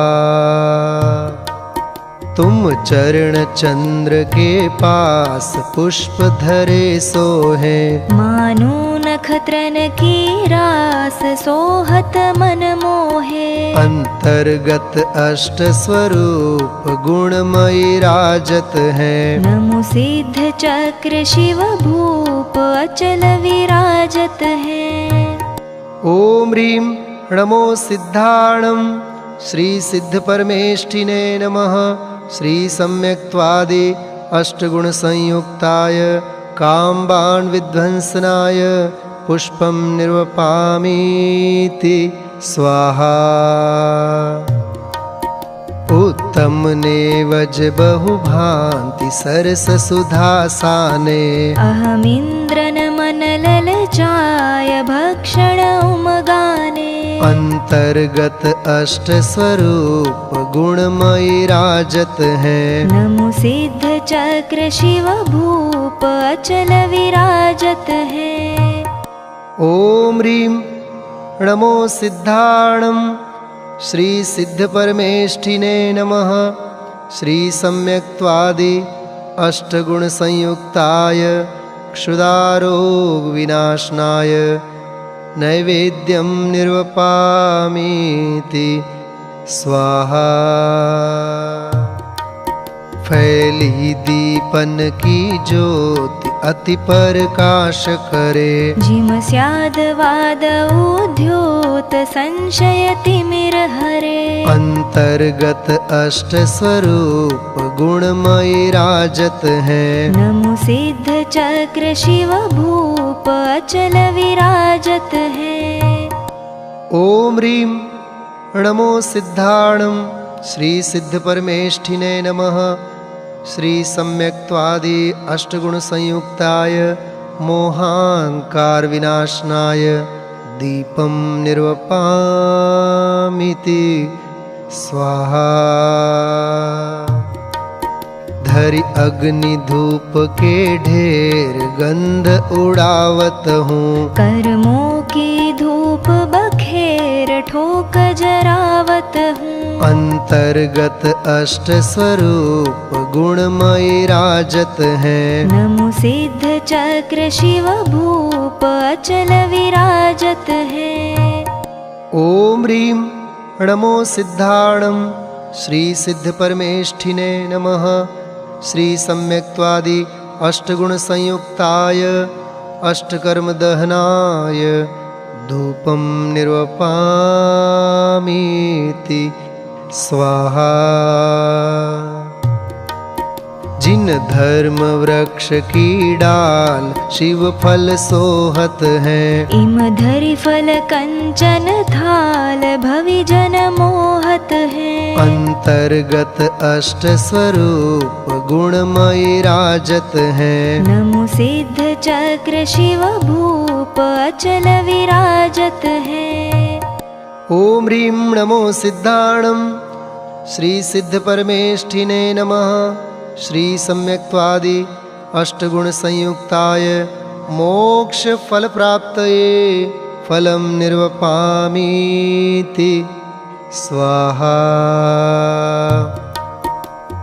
तुम चरण चंद्र के पास पुष्प धरे सोहे। मानो नखत्रन की रास सोहत मन मोहे। अंतर्गत अष्ट स्वरूप गुणमयी राजत है। नमो सिद्ध चक्र शिव भूप अचल विराजत है। ओम ह्रीं नमो सिद्धाणं श्री सिद्ध परमेष्ठिने नमः। श्री सम्यक्त्वादि अष्टगुण संयुक्ताय काम्बान् विध्वंसनाय पुष्पं निर्वपामीति स्वाहा। उत्तम नेवज बहुभांति सरस सुधासाने। अहमिंद्रन मन ललचाय भक्षण उमगाने। अंतर्गत अष्ट स्वरूप गुणमयी राजत है। नमो सिद्ध चक्र शिव भूप अचल विराजत है। ओम ह्रीं नमो सिद्धाणं श्री सिद्ध परमेष्ठिने नमः। श्री सम्यक्त्वादि अष्टगुण संयुक्ताय क्षुधारोग विनाशनाय नैवेद्यं निर्वपामीति स्वाहा। फैली दीपन की ज्योति अति प्रकाश करे। जिम स्याद वाद उद्योत संशय तिमिर हरे। अंतर्गत अष्ट स्वरूप गुणमयी राजत है। नमो सिद्ध चक्र शिव भूप अचल विराजत है। ओम ह्रीं नमो सिद्धाणं श्री सिद्ध परमेष्ठिने नमः। श्री सम्यक्त्वादि अष्टगुण संयुक्ताय मोहांकार विनाशनाय दीपं निर्वपामीति स्वाहा। धरि अग्नि धूप के ढेर गंध उड़ावत हूँ। कर्मों की धूप बखेर ठोक जरावत हूँ। अंतर्गत अष्ट स्वरूप गुणमय राजत हैं। नमो सिद्ध चक्र शिव भूप अचल विराजत है। ओम ह्रीं नमो सिद्धाणं श्री सिद्ध परमेष्ठिने नमः। श्री सम्यक्त्वादि अष्टगुण संयुक्ताय अष्टकर्म दहनाय धूपं निर्वपामीति स्वाहा। जिन धर्म वृक्ष की डाल शिव फल सोहत है। इम धरि फल कंचन थाल भवि जन मोहत है। अंतर्गत अष्ट स्वरूप गुणमय राजत है। नमो सिद्ध चक्र शिव भूप अचल विराजत है। ओम ह्रीं नमो सिद्धाणं श्री सिद्ध परमेष्ठिने नमः। श्री सम्यक्त्वादि अष्टगुण संयुक्ताय मोक्ष फल प्राप्तये फलं निर्वपामीति स्वाहा।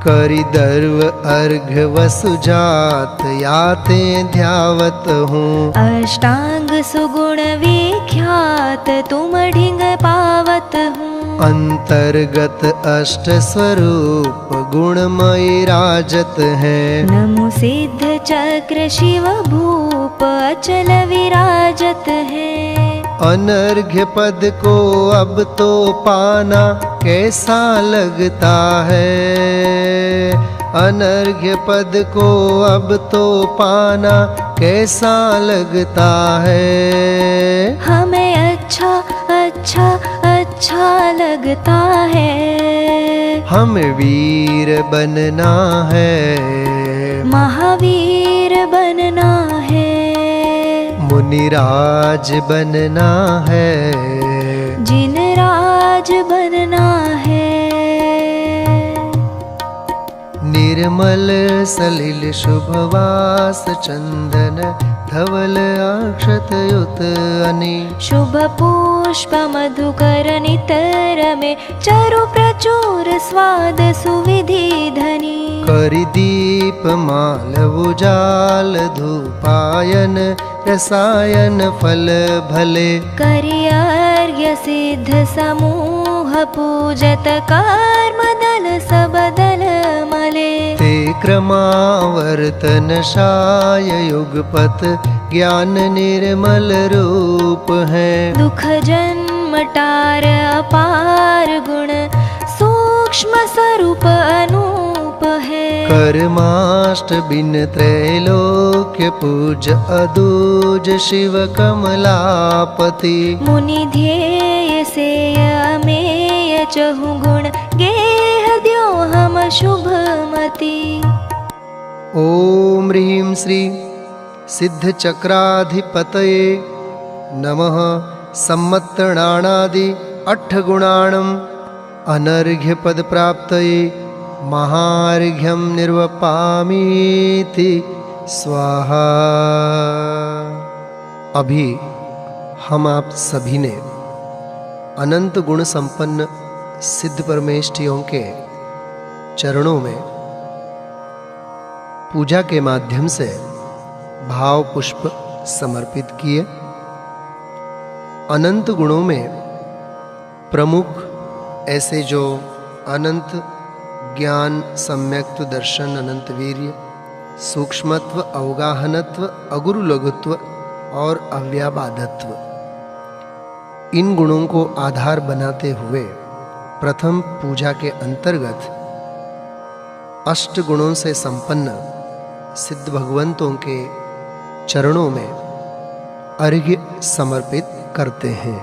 करिदर्व अर्घ्य वसुजात याते ध्यावत हूँ। अष्टांग सुगुण विख्यात तुम ढिंग पावत हूँ। अंतर्गत अष्ट स्वरूप गुणमय राजत हैं। नमो सिद्ध चक्र शिव भूप अचल विराजत है। अनर्घ्य पद को अब तो पाना कैसा लगता है। अनर्घ्य पद को अब तो पाना कैसा लगता है। हमें अच्छा अच्छा अच्छा लगता है। हमें वीर बनना है। महावीर बनना है। मुनिराज बनना है। जिन राज बनना है। निर्मल सलिल शुभवास चंदन धवल अक्षत युत अनि। शुभ पुष्प मधुकर नितर में चरु प्रचुर स्वाद सुविधि धनी। करि दीप माल उजाल धूपायन रसायन फल भले। करि अर्घ्य सिद्ध समूह पूजत कर्म दल सब दल मले। ते क्रमावर्तन शाय युगपत ज्ञान निर्मल रूप है। दुख जन्म टार अपार गुण सूक्ष्म स्वरूप अनूप है। कर्माष्ट बिन त्रैलोक्य पूज अदूज शिव कमलापति। मुनि ध्येय से अमेय चहु गुण गेह द्यो हम शुभमति। ओम ह्रीं श्री सिद्ध चक्राधिपतये नमः। सम्मत्तणानादि अट्ठगुणाणम् अनर्घ्य पद प्राप्तये महार्घ्यं निर्वपामीति स्वाहा। अभी हम आप सभी ने अनंत गुण संपन्न सिद्ध परमेष्ठियों के चरणों में पूजा के माध्यम से भाव पुष्प समर्पित किए। अनंत गुणों में प्रमुख ऐसे जो अनंत ज्ञान, सम्यक्त्व, दर्शन, अनंत वीर्य, सूक्ष्मत्व, अवगाहनत्व, अगुरु लघुत्व और अव्याबाधत्व, इन गुणों को आधार बनाते हुए प्रथम पूजा के अंतर्गत अष्ट गुणों से संपन्न सिद्ध भगवंतों के चरणों में अर्घ्य समर्पित करते हैं।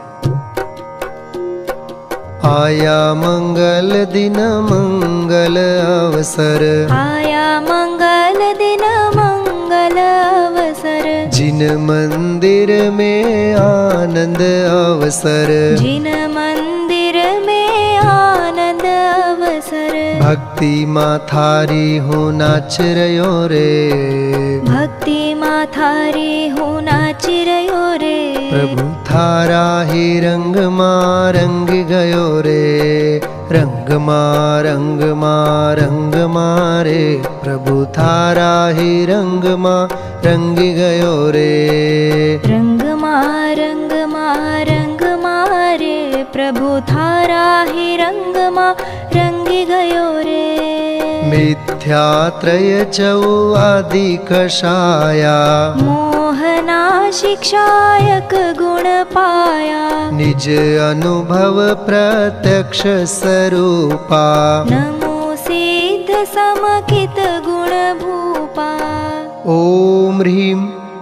आया मंगल दिन मंगल अवसर। आया मंगल दिन मंगल अवसर। जिन मंदिर में आनंद अवसर। जिन मंदिर में आनंद अवसर। भक्ति माथारी हूँ नाच रयो रे, भक्ति माथारी हूँ नाच रयो रे, प्रभु थारा ही रंग मां रंग गयो रे, रंग मां रे, प्रभु थारा ही रंग मां रंग गयो रे, रंग मां रे, प्रभु थारा ही रंग मां रंगी गयो रे। मिथ्यात्रय चौआदि कषाया, मोहना शिक्षायक गुण पाया, निज अनुभव प्रत्यक्ष स्वरूपा, नमो सिद्ध समकित गुण भूपा। ओम ह्रीं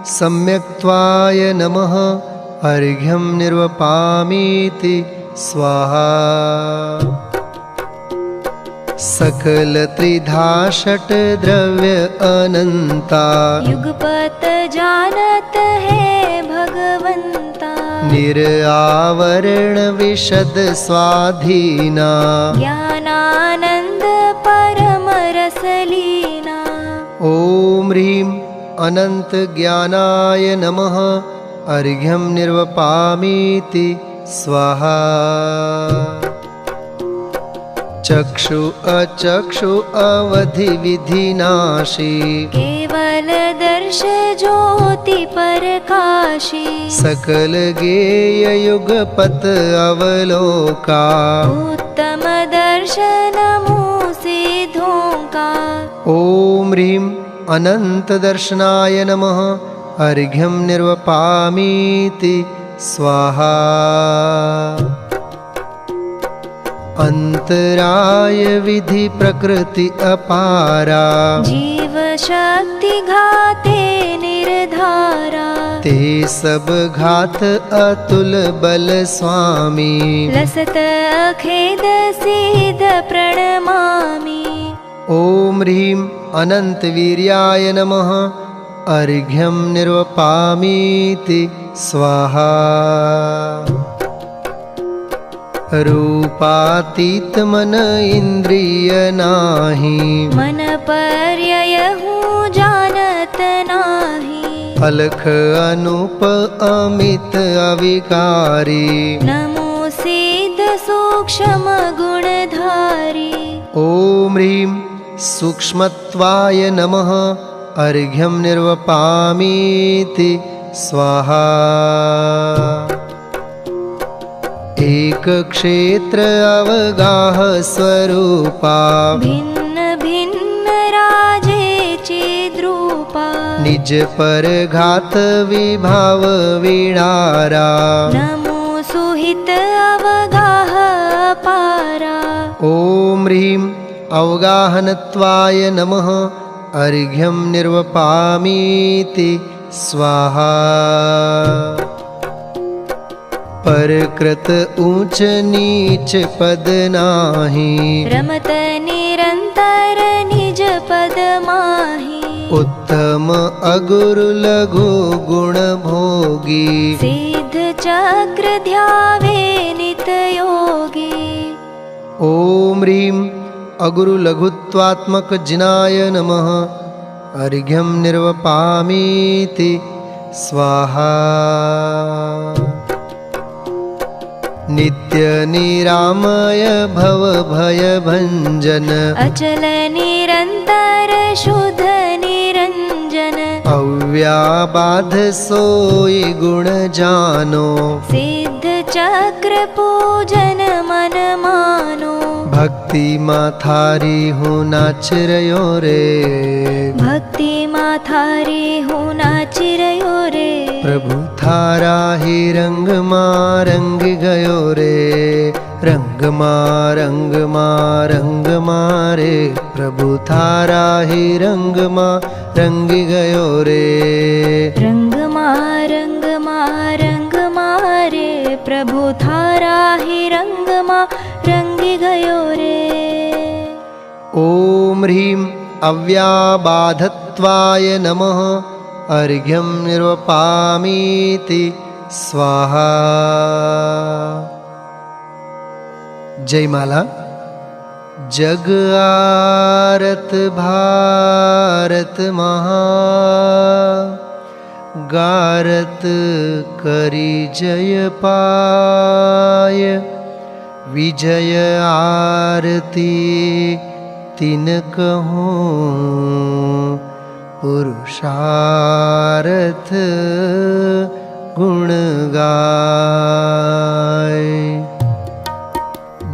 सम्यक्त्वाय नमः, अर्घ्यं निर्वपामीति स्वाहा। सकल त्रिधा षट द्रव्य अनंता, युगपत जानत है भगवंता, निरावरण विशद स्वाधीना, ज्ञानानंद परम रसलीना। ओम ह्रीं अनंत ज्ञानाय नमः, अर्घ्यं निर्वपामीति स्वाहा। चक्षु अचक्षु अवधि विधिनाशी, केवल दर्श ज्योति प्रकाशी, सकल गेय युगपत अवलोका, उत्तम दर्शन सिद्धों का। ओम ह्रीं अनंत दर्शनाय नमः, अर्घ्यं निर्वपामीति स्वाहा। अंतराय विधि प्रकृति अपारा, जीव शक्ति घाते निर्धारा, ते सब घात अतुल बल स्वामी, लसत अखेद सिद्ध प्रणमामि। ओम ह्रीं अनंत वीर्याय नमः, अर्घ्यं निर्वपामीति स्वाहा। रूपातीत मन इंद्रिय नाही, मन पर्यय हूँ जानत नाही, अलख अनूप अमित अविकारी, नमो सिद्ध सूक्ष्म गुणधारी। ओम ह्रीं सूक्ष्मत्वाय नमः, अर्घ्यं निर्वपामीति स्वाहा। एक क्षेत्र अवगाह स्वरूपा, भिन्न भिन्न राजे चिद्रूपा, निज पर घात विभाव विडारा, नमो सुहित अवगाह पारा। ओम ह्रीं अवगाहनत्वाय नमः, अर्घ्यं निर्वपामीति स्वाहा। परकृत ऊंच नीच पद नाही, रमत निरंतर निज पद माही, उत्तम अगुरु लघु गुण भोगी, सिद्ध चक्र ध्यावे नित योगी। ओम ह्रीं अगुरु लघुत्वात्मक जिनाय नमः, अर्घ्यं निर्वपामीति स्वाहा। नित्य निरामय भव भय भंजन, अचल निरंतर शुद्ध निरंजन, अव्याबाध सोई गुण जानो, सिद्ध चक्र पूजन मन मानो। भक्ति माथारी हूँ नाच रयो रे, भक्ति माथारी हूँ नाच रयो रे, प्रभु थारा ही रंग मां रंग गयो रे, रंग मां रे, प्रभु थारा ही रंग मां रंग गयो रे, रंग मां रे, प्रभु थारा ही रंग मां रंगी गयो रे। ओम ह्रीं अव्याबाधत्वाय नमः, अर्घ्यं निर्वपामीति स्वाहा। जय माला। जग आरत भारत महा गारत करी जय पाय विजय आरती तिन कहूँ पुरुषार्थ गुण गाय।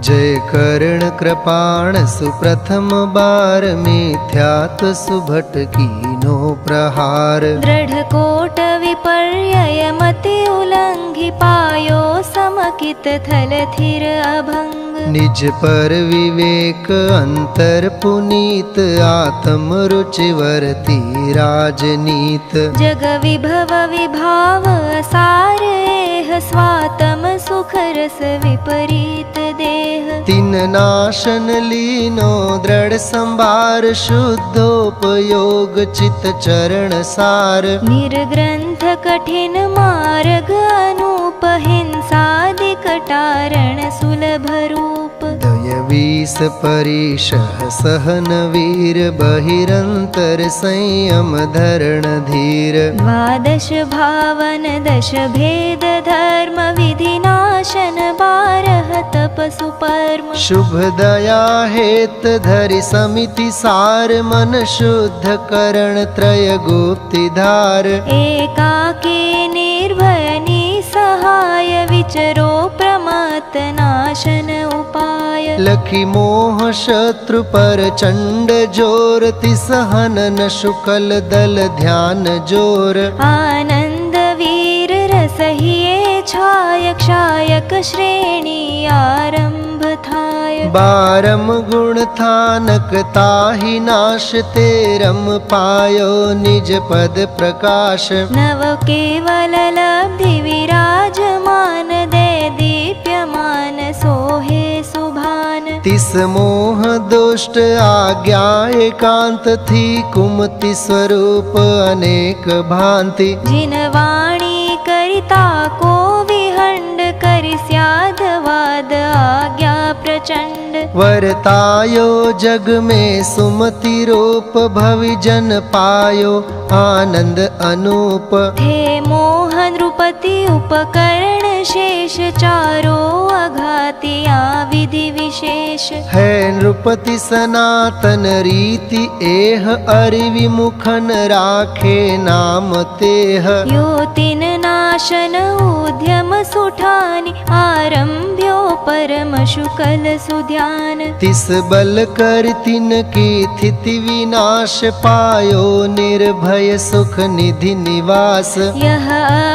जय कर्ण कृपाण सुप्रथम बार मिथ्यात्व सुभट कीनो प्रहार। दृढ़ कोट विपर्यय मति उल्लंघि पायो समकित थल थिर अभंग। निज पर विवेक अंतर पुनीत आत्म रुचि वर्ती राजनीत। जग विभव विभाव सार एह स्वातम सुख रस विपरीत देह। तिन नाशन लीनो दृढ़ संभार शुद्धोपयोग चित चरण सार। निर्ग्रंथ कठिन मार्ग अनूप हिंसादिक टारण सुलभ रूप। दय वीस परिशह सहन वीर बहिरंतर संयम धरण धीर। द्वादश भावन दश भेद धर्म विधि नाशन बारह तप सुपर्म। शुभ दया हेत धरि समिति सार मन शुद्ध करण त्रय गुप्ति धार। एकाकी निर्भय निसहाय विचरो प्रमत्त नाशन उपाय। लखी मोह शत्रु पर चंड जोर तिसहनन शुकल दल ध्यान जोर। आनंद वीर रसहिए छाय क्षायक श्रेणी आरंभ थाय। बारम गुण थानक ताहि नाश तेरम पायो निज पद प्रकाश। नव केवल लब्धि विराजमान दे दीप्यमान सोहे सुभान। तिस मोह दुष्ट आज्ञा एकांत थी कुमति स्वरूप अनेक भांति। जिन वाणी करिता को विहंड करि स्यादवाद आज्ञा प्रचंड। वरतायो जग में सुमति रूप भवि जन पायो आनंद अनूप। थे मोह नृपति उपकरण शेष चारो अघातिया विधि विशेष। है नृपति सनातन रीति एह अरिविमुखन राखे नाम तेह। यो तिन नाशन उद्यम सुठानि आरंभ्यो परम शुकल सुध्यान। तिस बल कर तिन की थिति विनाश पायो निर्भय सुख निधि निवास। यह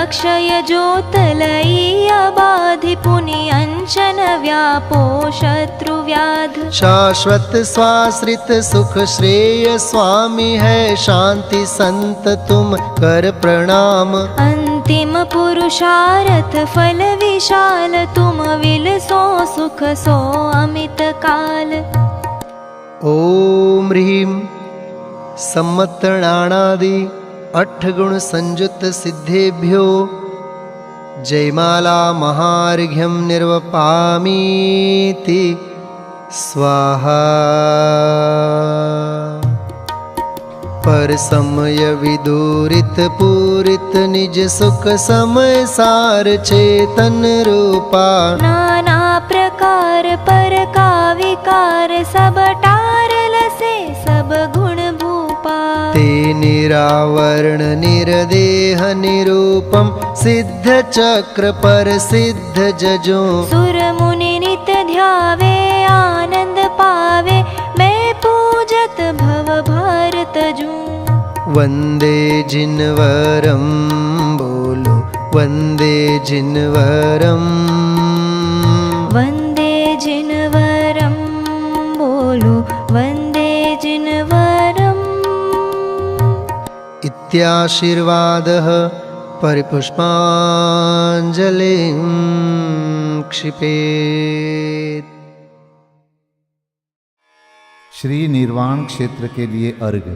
अक्षय ज्योत लई अबाधि पुनि अंचन व्यापो शत्रु व्याध। शाश्वत स्वाश्रित सुख श्रेय स्वामी है शांति संत तुम कर प्रणाम। अंतिम पुरुषार्थ फल विशाल तुम विल सो सुख सो अमित काल। ओम ह्रीं सम्मतणानादि 8 गुण संयुत सिद्धेभ्यो जयमाला महार्घ्यं निर्वपामीति स्वाहा। पर समय विदूरित पूरित निज सुख समय सार चेतन रूपा। नाना प्रकार पर का विकार सब टारल से सब गुण भूपा। ते निरावरण निरदेह निरूपम सिद्ध चक्र पर सिद्ध जजो। सुर मुनि नित ध्यावे आनंद पावे मैं पूजत भव भारत जू। वंदे जिनवरम बोलो वंदे जिनवरम। वंदे जिनवरम बोलो वंदे जिनवरम। इत्याशीर्वादः परिपुष्पाञ्जलिं क्षिपेत्। श्री निर्वाण क्षेत्र के लिए अर्घ।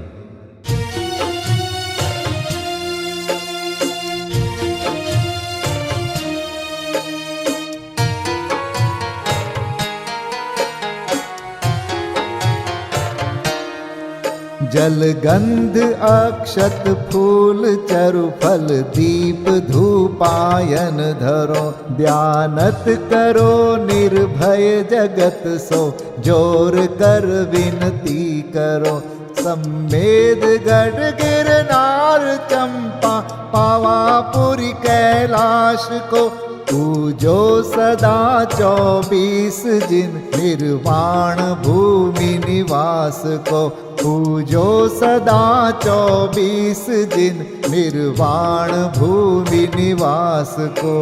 जल गंध अक्षत फूल चरु फल दीप धूपायन धरो, ध्यानत करो निर्भय जगत सो, जोर कर विनती करो। सम्मेद गढ़ गिरनार चंपा, पावापुरी कैलाश को, पूजो सदा 24 जिन निर्वाण भूमि निवास को, पूजो सदा 24 जिन निर्वाण भूमि निवास को।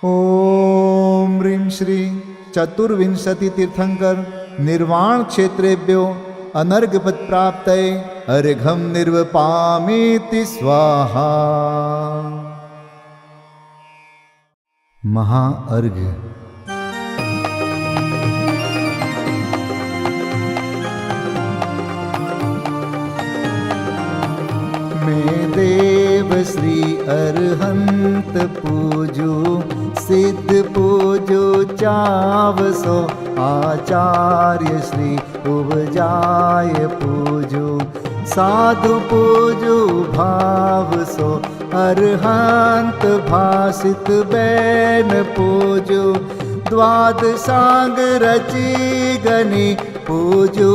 ओम ह्रीं श्री चतुर्विंशति तीर्थंकर निर्वाण क्षेत्रेभ्यो अनर्घपद प्राप्तये अर्घं निर्वपामीति स्वाहा। महाअर्घ्य। मैं देव श्री अरहंत पूजू, सिद्ध पूजू चावसो, आचार्य श्री उपजाय पूजू, साधु पूजू भाव सो, अरहंत भासित बैन पूजू, द्वादशांग रची गनी पूजू,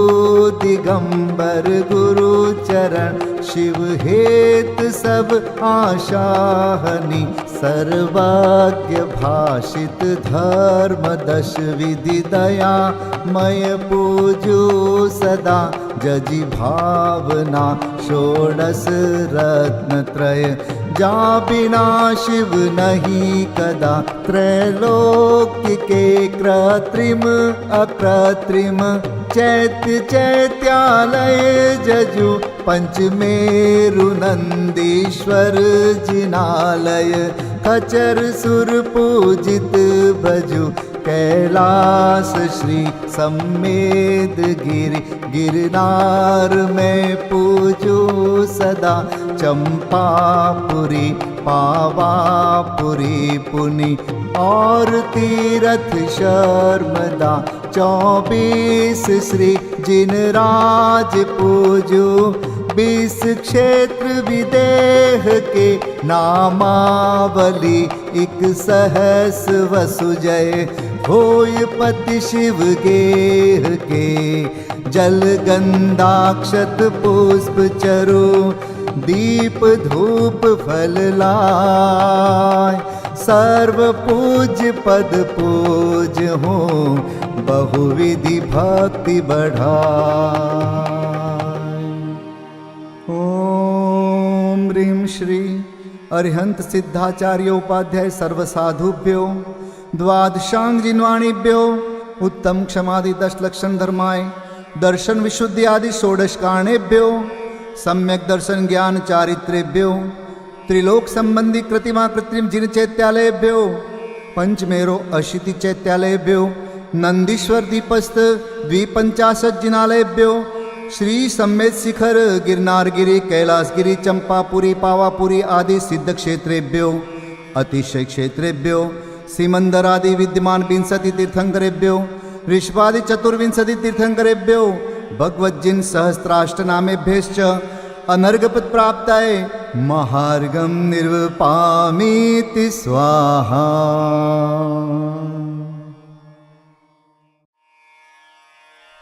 दिगंबर गुरु चरण शिव हेत सब आशाहनी, सर्वज्ञ भाषित धर्म 10 विधि दया मय पूजू सदा, जजी भावना 16 रत्न त्रय, जा बिना शिव नहीं कदा, त्रैलोक्य के कृत्रिम अकृत्रिम, चैत्य चैत्यालय जजु, पंचमेरु नंदीश्वर जिनालय, खचर सुर पूजित भजु, कैलास श्री सम्मेद गिरि, गिरनार में पूजू सदा, चंपापुरी पावापुरी पुनि, और तीरथ शर्मदा 24 श्री जिनराज पूजू, 20 क्षेत्र विदेह के नामावली, 1 सहस वसुजय होय पति शिव गेह के, जल गंधाक्षत पुष्प चरु, दीप धूप फल लाय, सर्व पूज्य पद पूज हो, बहुविधि भक्ति बढ़ाय। ओम ह्रीं श्री अरिहंत सिद्धाचार्योपाध्याय सर्वसाधुभ्यो, द्वादशांग जिन्वाणीभ्यो, उत्तम क्षमादि 10 लक्षण धर्माय, दर्शन विशुद्धि आदि 16 कारणेभ्यो, सम्यक दर्शन ज्ञान चारित्रेभ्यो, त्रिलोक संबंधी कृतिमा कृत्रिम जिन चैत्यालयभ्यो, पंचमेरो अशीति चैत्यालयभ्यो, नंदीश्वर दीपस्थ 250 जिनालयभ्यो, श्री सम्मेद शिखर गिरनारगिरी कैलासगिरी चंपापुरी पावापुरी आदि सिद्ध क्षेत्रेभ्यो, अतिशय क्षेत्रेभ्यो, सिमंदर आदि विद्यमान 20 तीर्थंकरेभ्यो, ऋषभादि 24 तीर्थंकरेभ्यो, भगवज्जिन सहस्राष्टनामेभ्यश्च अनर्घपद प्राप्ताय महार्घं निर्वपामीति स्वाहा।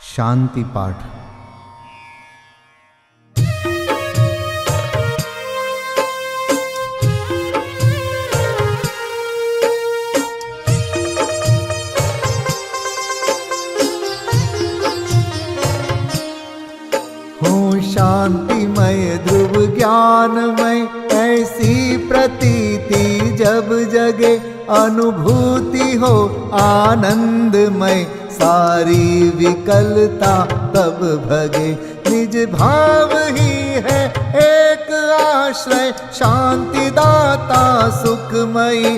शांति पाठ। शांतिमय ध्रुव ज्ञानमय ऐसी प्रतीति जब जगे, अनुभूति हो आनंदमय सारी विकलता तब भगे। निज भाव ही है एक आश्रय शांति दाता सुखमयी,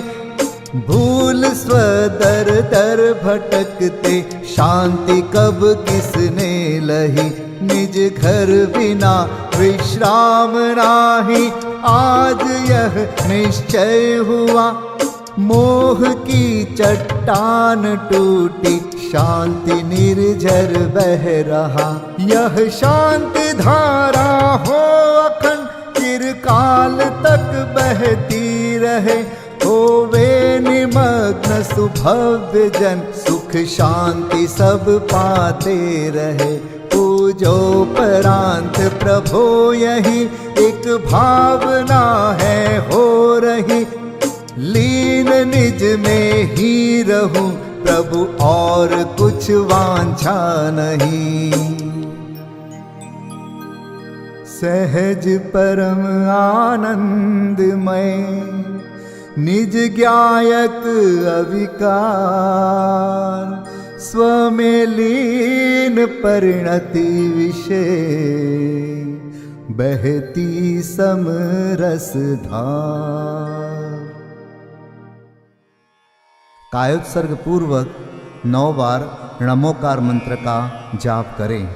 भूल स्वदर दर भटकते शांति कब किसने लही। निज घर बिना विश्राम नाही आज यह निश्चय हुआ, मोह की चट्टान टूटी, शांति निर्झर बह रहा। यह शांति धारा हो अखंड, चिरकाल तक बहती रहे। होवे निमग्न सुभव्य जन, सुख शांति सब पाते रहे। पूजोपरांत प्रभो यही एक भावना है हो रही। लीन निज में ही रहूं प्रभु, और कुछ वांछा नहीं। सहज परम आनंदमय, निज ज्ञायक अविकार। स्व में लीन परिणति विषय, बहती समरस धार। कायोत्सर्ग पूर्वक 9 बार नमोकार मंत्र का जाप करें।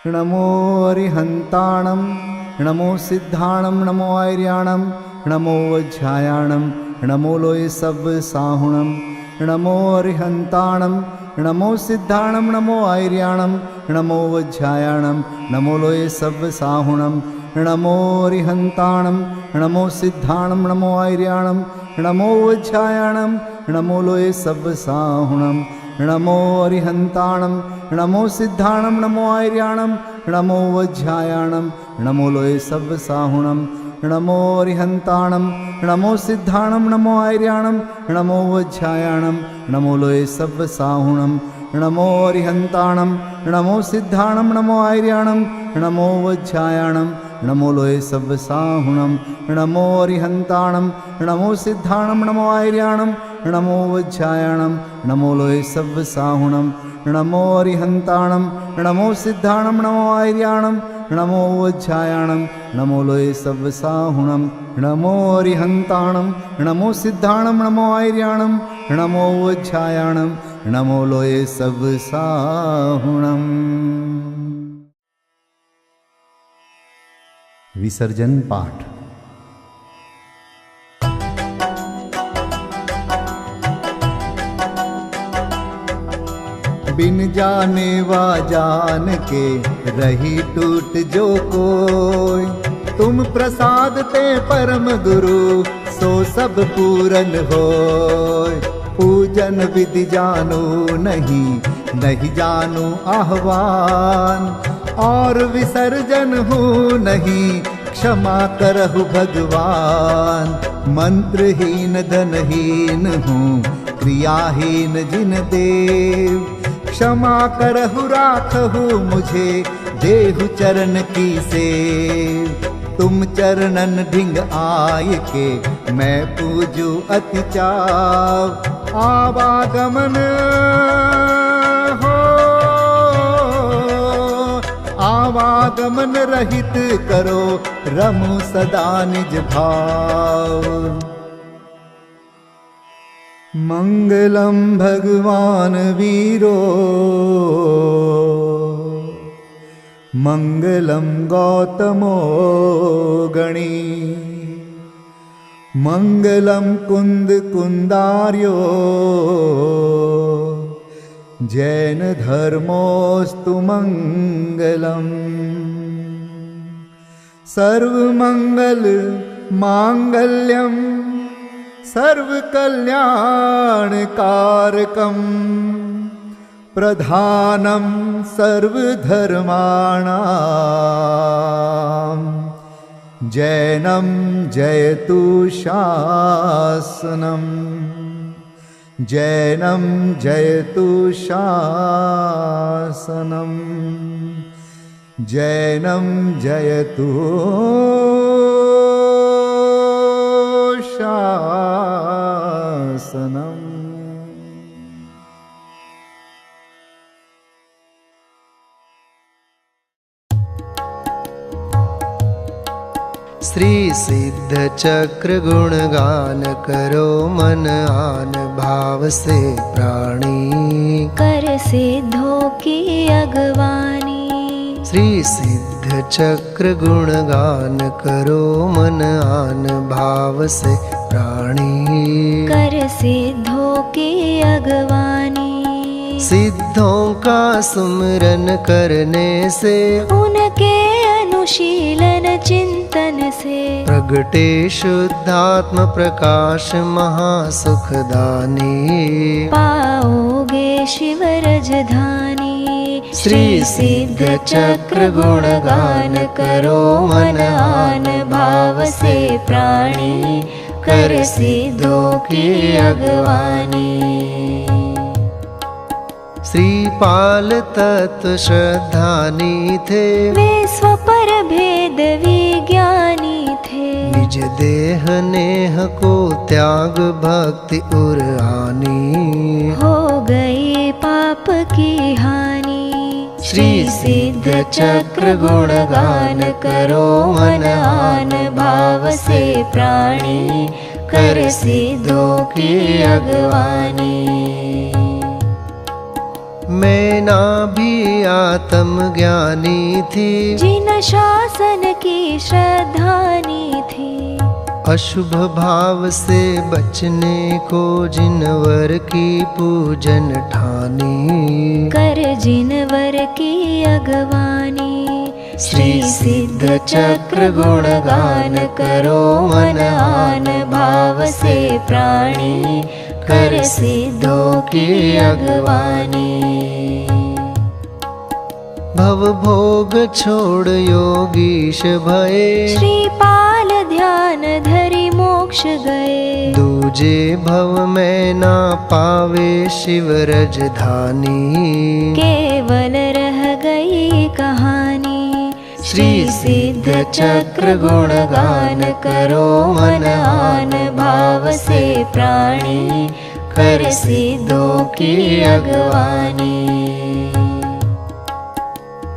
नमो अरिहंताणं, नमो सिद्धाणं, नमो आर्याणं, नमो वज्रायाणं, नमो लोय सब साहुणं। नमो अरिहंताणं, नमो सिद्धाणं, नमो आर्याणं, नमो वज्रायाणं, नमो लोय सब साहुणं। नमो अरिहंताणं, नमो सिद्धाणं, नमो आर्याणं, नमो वज्रायाणं, नमो लोय सब साहुणं। नमो अरिहंताणं, नमो सिद्धाणं, नमो आर्याणं, नमो वज्रायाणं, नमो लोय सब साहुणं। नमो अरिहंताणं, नमो सिद्धाणं, नमो आर्याणं, नमो वज्रायाणं, नमो लोय सब साहुणं। नमो अरिहंताणं, नमो सिद्धाणं, नमो आर्याणं, नमो वज्रायाणं, नमो लोय सब साहुणं। नमो अरिहंताणं, नमो सिद्धाणं, नमो आर्याणं, नमो वज्रायाणं, नमो लोय सब साहुणं। नमो अरिहंताणं, नमो सिद्धाणं, नमो आर्याणं, नमो वज्रायाणं, नमो लोय सब साहुणं। नमो अरिहंताणं, नमो सिद्धाणं, नमो आर्याणं, नमो वज्रायाणं, नमो लोय सब साहुणं। विसर्जन पाठ। बिन जाने वा जान के रही टूट जो कोई, तुम प्रसाद ते परम गुरु सो सब पूरन होय। पूजन विधि जानो नहीं, नहीं जानो आह्वान, और विसर्जन हूँ नहीं, क्षमा करहु भगवान। मंत्रहीन धनहीन हूँ, क्रियाहीन जिन देव, क्षमा करहु राखहु मुझे, देहु चरण की सेव। तुम चरणन ढिंग आय के, मैं पूजू अति चाव। आवागमन हो, आवागमन रहित करो, रमु सदा निज भाव। मंगलम भगवान वीरो, मंगलम गौतमो गणी। मंगलम कुंद कुंदार्यो, जैन धर्मोस्तु मंगलम। सर्वमंगल मांगल्यम, सर्वकल्याणकारकं, प्रधानं सर्वधर्माणां। जैनं जयतु शासनं, जैनं जयतु शासनं, जैनं जयतु शासनम्। श्री सिद्ध चक्र गुणगान करो, मन आन भाव से प्राणी। कर सिद्धों की अगवानी, श्री सिद्ध सिद्ध चक्र गुणगान करो मन आन भाव से प्राणी। कर सिद्धों की अगवानी, सिद्धों का सुमिरन करने से उनके अनुशीलन चिंतन से प्रगटे शुद्धात्म प्रकाश महासुखदानी। पाओगे शिव रजधानी। श्री सिद्ध चक्र गुणगान करो मन आन भाव से प्राणी। कर सिद्धों की अगवानी। श्रीपाल तत्व श्रद्धानी थे, वे स्वपर भेद विज्ञानी थे। निज देह नेह को त्याग भक्ति उर आनी। हो गई पाप की हानि। श्री सिद्ध चक्र गुणगान करो मन आन भाव से प्राणी। कर सिद्धों की अगवानी। मैं ना भी आत्म ज्ञानी थी, जिन शासन की श्रद्धानी थी। अशुभ भाव से बचने को जिनवर की पूजन ठानी। कर जिनवर की अगवानी। श्री सिद्ध चक्र गुणगान करो मन आन भाव से प्राणी। कर सिद्धों की अगवानी। भव भोग छोड़ योगीश भये, श्रीपाल ध्यान धरि मोक्ष गए। दूजे भव में ना पावे शिव रजधानी। केवल रह गई कहानी। श्री सिद्ध चक्र गुणगान करो मन आन भाव से प्राणी। कर सिद्धों की अगवानी।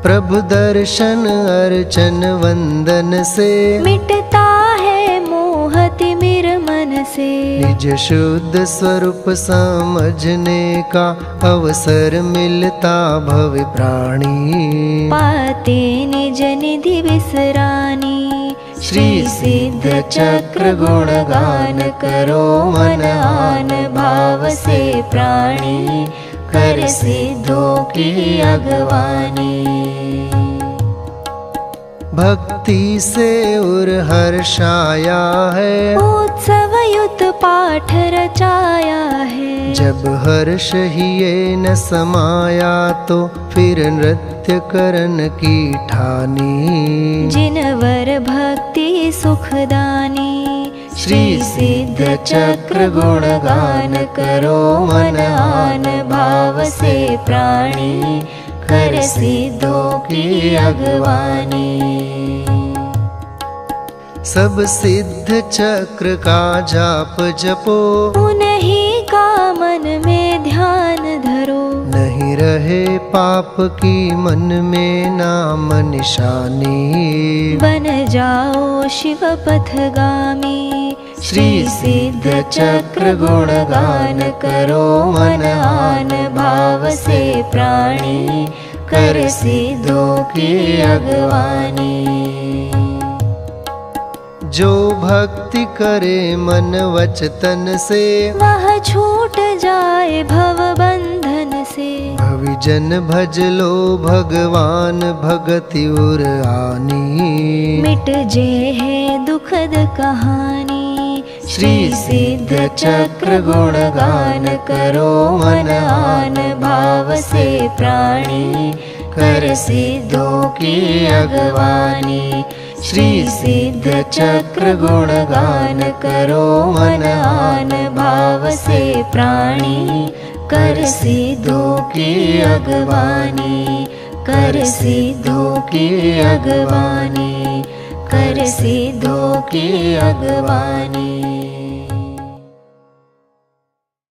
प्रभु दर्शन अर्चन वंदन से मिटता है मोह तिमिर मन से। निज शुद्ध स्वरूप समझने का अवसर मिलता भव प्राणी। पाते निज निधि विसरानी। श्री सिद्ध चक्र गुणगान करो मन आन भाव से प्राणी। कर सिद्धों की अगवानी। भक्ति से उर हर्षाया है, उत्सव युत पाठ रचाया है। जब हर्ष ही ये न समाया तो फिर नृत्य करन की ठानी। जिनवर भक्ति सुखदानी। श्री सिद्ध चक्र गुणगान करो मन आन भाव से प्राणी। कर सिद्धों की अगवानी। सब सिद्ध चक्र का जाप जपो, उन्हीं का मन में ध्यान धरो। नहीं रहे पाप की मन में नाम निशानी। बन जाओ शिव पथगामी। श्री सिद्ध चक्र गुणगान करो मन आन भाव से प्राणी। कर सिद्धों की अगवानी। जो भक्ति करे मन वचतन से, वह छूट जाए भव बंधन से। भविजन भज लो भगवान भगति उर आनी। मिट जे है दुखद कहानी। श्री सिद्ध चक्र गुणगान करो मन आन भाव से प्राणी। कर सिद्धों की अगवानी। श्री सिद्ध चक्र गुणगान करो मन आन भाव से प्राणी। कर सिद्धों की अगवानी। कर सिद्धों की अगवानी। कर सिद्धों की अगवानी।